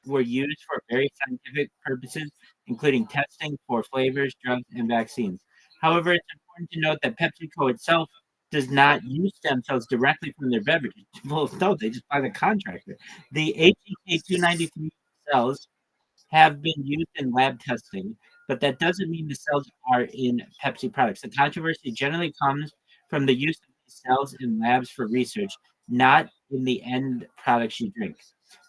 Speaker 5: were used for very scientific purposes, including testing for flavors, drugs, and vaccines. However, it's important to note that PepsiCo itself does not use stem cells directly from their beverages. Well, no, they just buy the contractor. The HEK293 cells have been used in lab testing, but that doesn't mean the cells are in Pepsi products. The controversy generally comes from the use of these cells in labs for research, not in the end products you drink.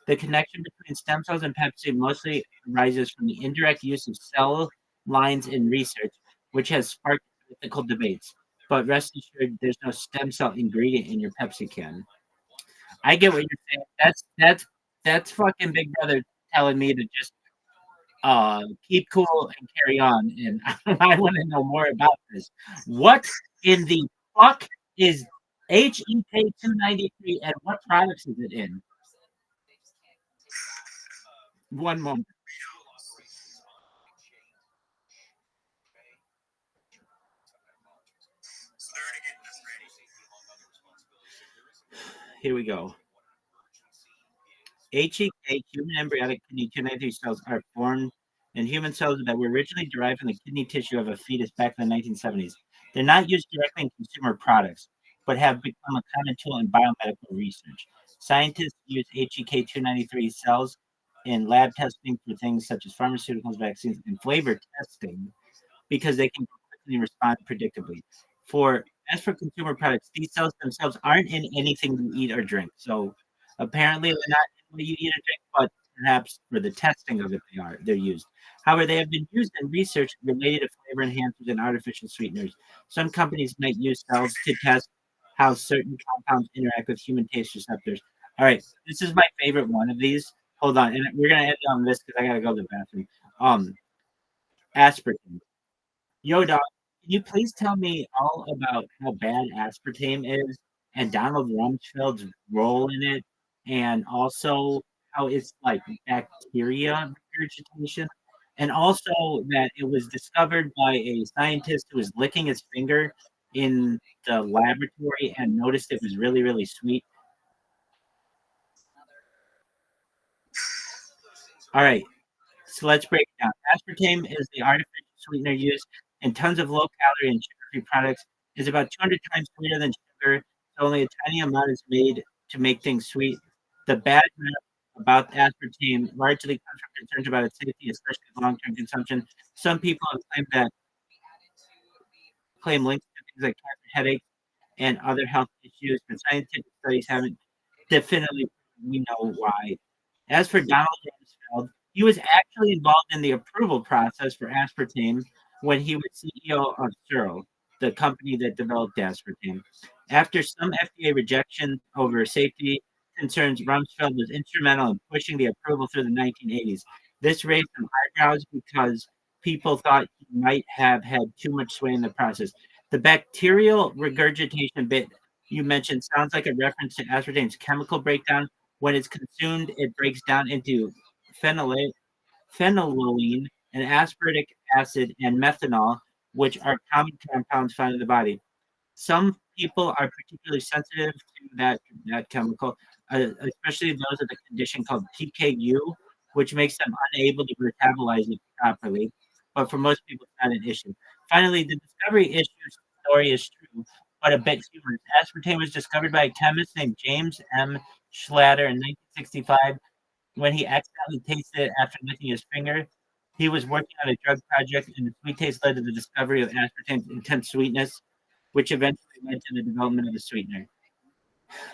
Speaker 5: The connection between stem cells and Pepsi mostly arises from the indirect use of cell lines in research, which has sparked ethical debates. But rest assured, there's no stem cell ingredient in your Pepsi can. I get what you're saying. That's fucking Big Brother telling me to just keep cool and carry on. And I want to know more about this. What in the fuck is HEK 293 and what products is it in? One moment. Here we go. HEK, human embryonic kidney 293 cells, are formed in human cells that were originally derived from the kidney tissue of a fetus back in the 1970s. They're not used directly in consumer products, but have become a common tool in biomedical research. Scientists use HEK 293 cells in lab testing for things such as pharmaceuticals, vaccines, and flavor testing because they can quickly respond predictably. As for consumer products, these cells themselves aren't in anything you eat or drink. So apparently they're not in what you eat or drink, but perhaps for the testing of it they're used. However, they have been used in research related to flavor enhancers and artificial sweeteners. Some companies might use cells to test how certain compounds interact with human taste receptors. All right, this is my favorite one of these. Hold on, and we're gonna end on this because I gotta go to the bathroom. Aspartame. Yo, dog, can you please tell me all about how bad aspartame is and Donald Rumsfeld's role in it, and also how it's like bacteria regurgitation, and also that it was discovered by a scientist who was licking his finger in the laboratory and noticed it was really, really sweet. All right, so let's break it down. Aspartame is the artificial sweetener used in tons of low-calorie and sugar-free products. It's about 200 times sweeter than sugar, so only a tiny amount is made to make things sweet. The bad rep about aspartame largely comes from concerns about its safety, especially long-term consumption. Some people have claim links to things like cancer, headaches, and other health issues, but scientific studies haven't definitively we know why. As for Donald Rumsfeld, he was actually involved in the approval process for aspartame when he was CEO of Searle, the company that developed aspartame. After some FDA rejection over safety concerns, Rumsfeld was instrumental in pushing the approval through the 1980s. This raised some eyebrows because people thought he might have had too much sway in the process. The bacterial regurgitation bit you mentioned sounds like a reference to aspartame's chemical breakdown. When it's consumed, it breaks down into phenylate, phenylalanine, and aspartic acid and methanol, which are common compounds found in the body. Some people are particularly sensitive to that chemical, especially those with a condition called PKU, which makes them unable to metabolize it properly. But for most people, it's not an issue. Finally, the discovery issue story is true, but a bit humorous. Aspartame was discovered by a chemist named James M. Schlatter in 1965 when he accidentally tasted it after licking his finger. He was working on a drug project, and the sweet taste led to the discovery of aspartame's intense sweetness, which eventually led to the development of the sweetener.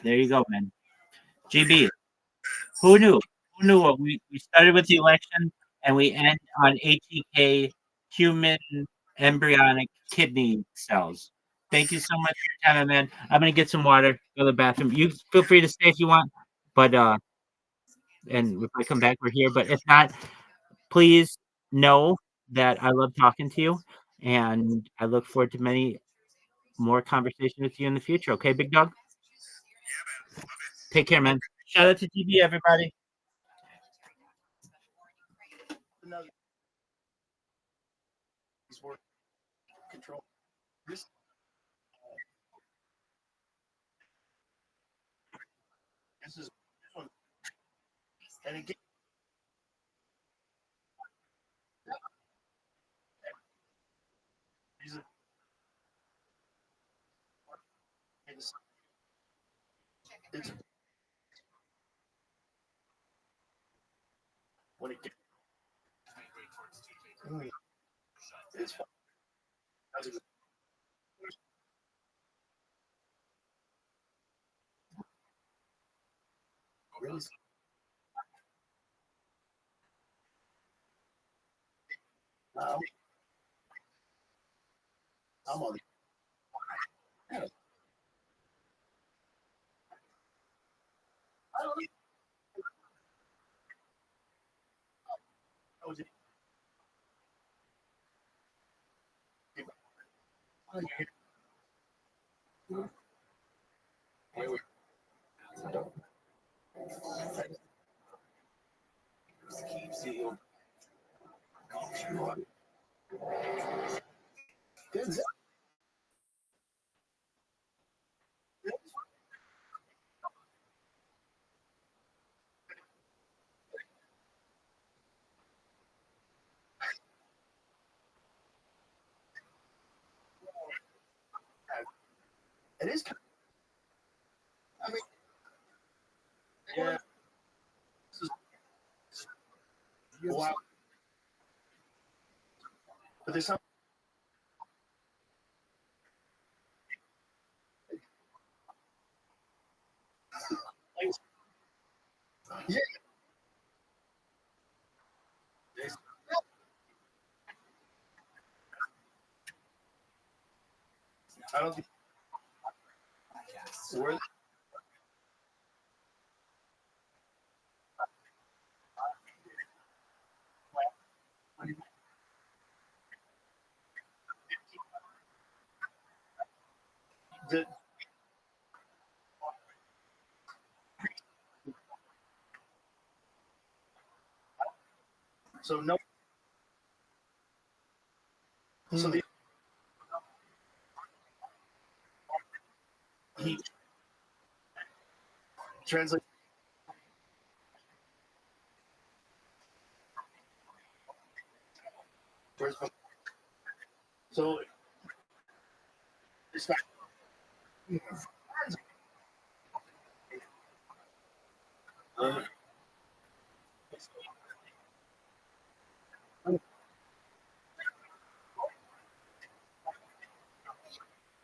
Speaker 5: There you go, man. GB, who knew? Who knew what we started with the election and we end on HEK, human embryonic kidney cells. Thank you so much for your time, man. I'm gonna get some water, go to the bathroom. You feel free to stay if you want, but and if I come back, we're here. But if not, please know that I love talking to you, and I look forward to many more conversation with you in the future. Okay, big dog? Take care, man. Shout out to GB, everybody.
Speaker 1: Control. This this is one. And again, these are it's
Speaker 4: when it gets
Speaker 1: towards TJ.
Speaker 4: it's fun. That's exactly really. Um, I'm on the. I don't know. Keep seeing. It is. I mean, yeah. Wow. But there's something. Yeah. I don't think we're the. So no. So the he translates. So it's not.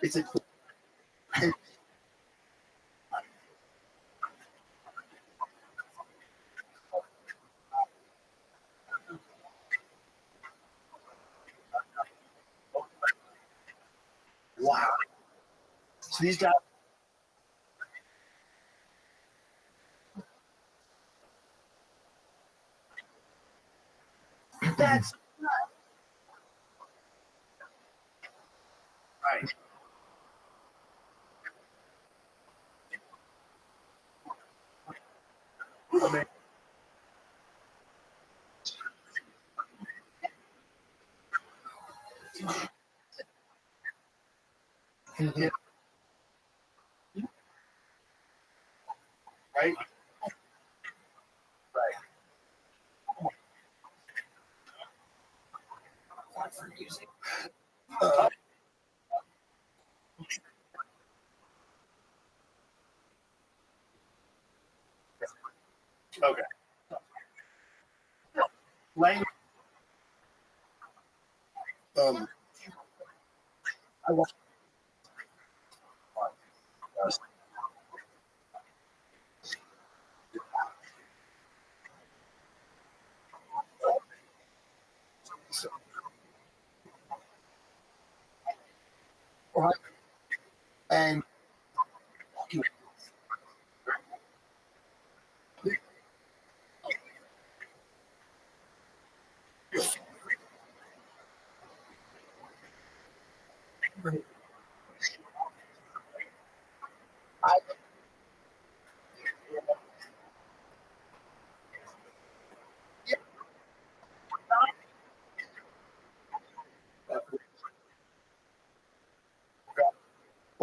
Speaker 4: It's a. Wow. So these guys. That's right. I mean, yeah, right. Right. Uh, okay. Language. I want. Right. And I.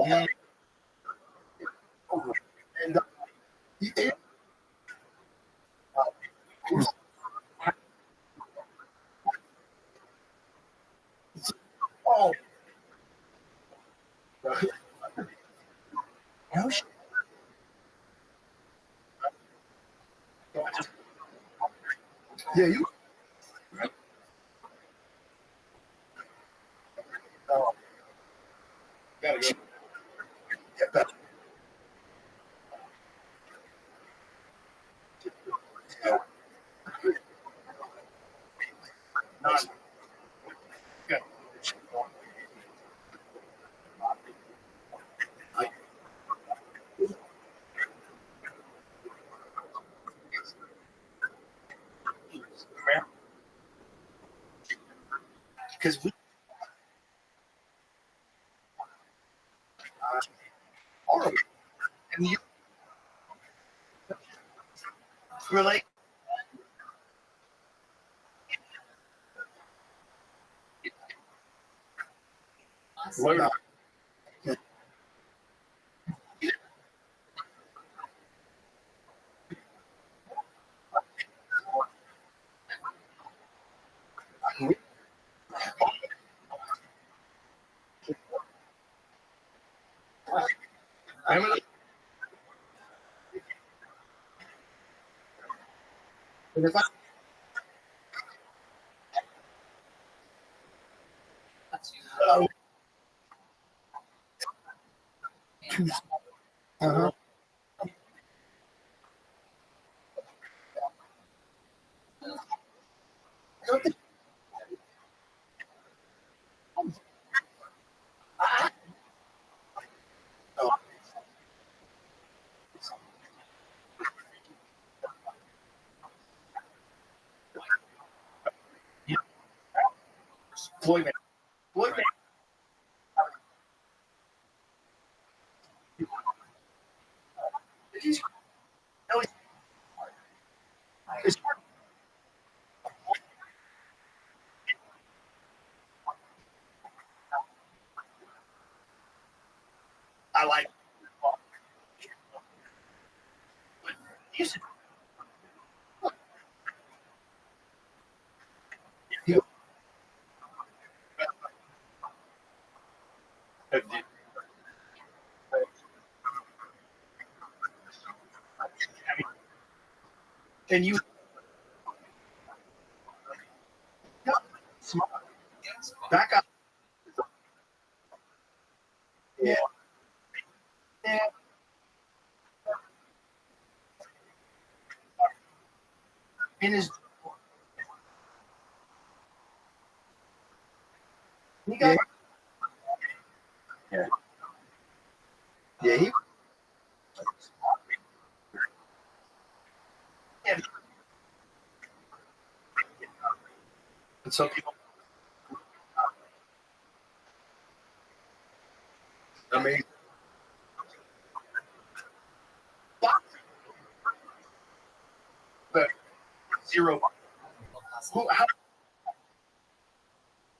Speaker 4: Yeah. And, and it, oh, no shit. Yeah, you. Oh, gotta go. Get back. Yeah. Not. Yeah. Because we are, and you were like, what not? I'm gonna. And if I. Uh, uh-huh. I don't think. Oh, yeah. Floyd man. Floyd man. He's, no, it's, I like. He's, he, and you back up. Yeah. Yeah. In his. He got. Yeah. Yeah. He. Yeah. And so people. I mean, but zero. Who? How?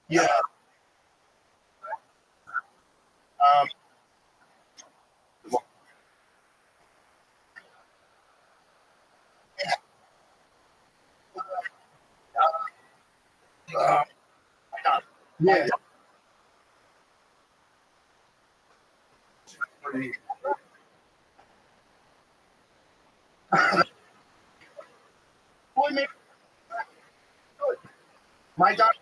Speaker 4: Yeah. Um. Uh, yeah. Boy, man, my dog.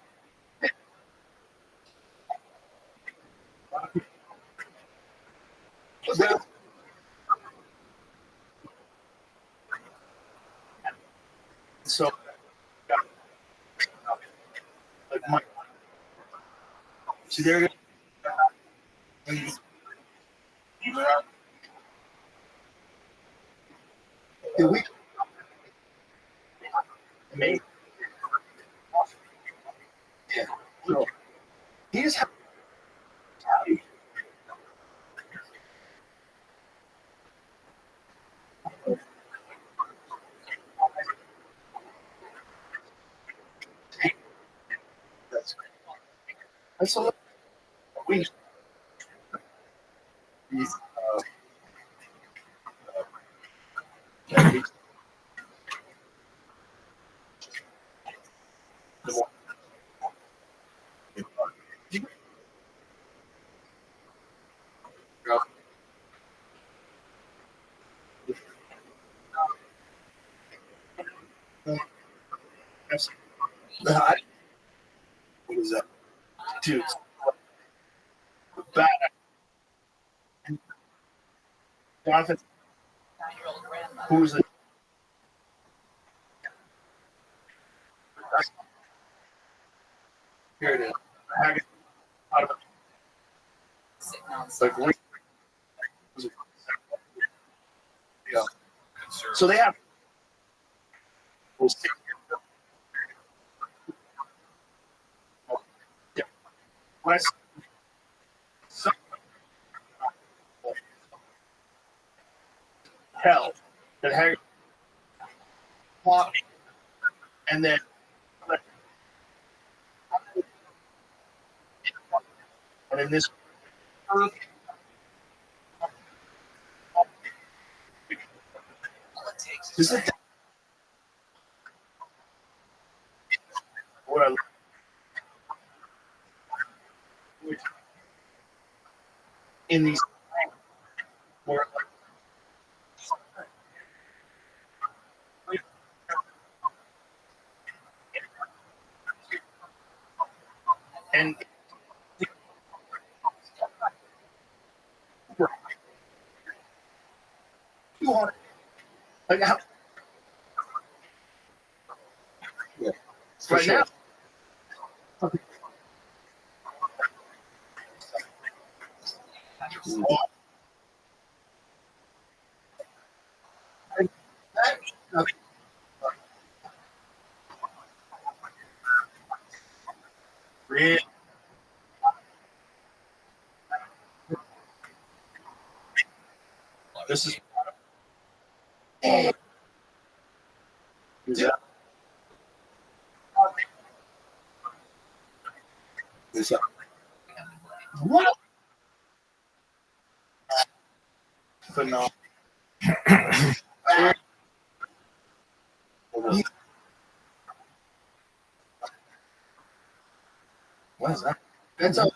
Speaker 4: Well, so like my, so they're the week. Maybe. Yeah. So he just had. I saw we. He's, yeah, What is that? Dude. Bad. Jonathan,
Speaker 3: 9-year-old grandmother.
Speaker 4: who's the here it is. Haggis out of
Speaker 3: Sitting
Speaker 4: the
Speaker 3: outside.
Speaker 4: green. Yeah. So they have. Yeah. When I some hell that Harry fought, and then in this
Speaker 1: All it takes
Speaker 4: this is what I in these where and you want like how yeah. Right
Speaker 6: sure.
Speaker 4: now. Really? This is Is that what? Phenomenal. What is that? That's a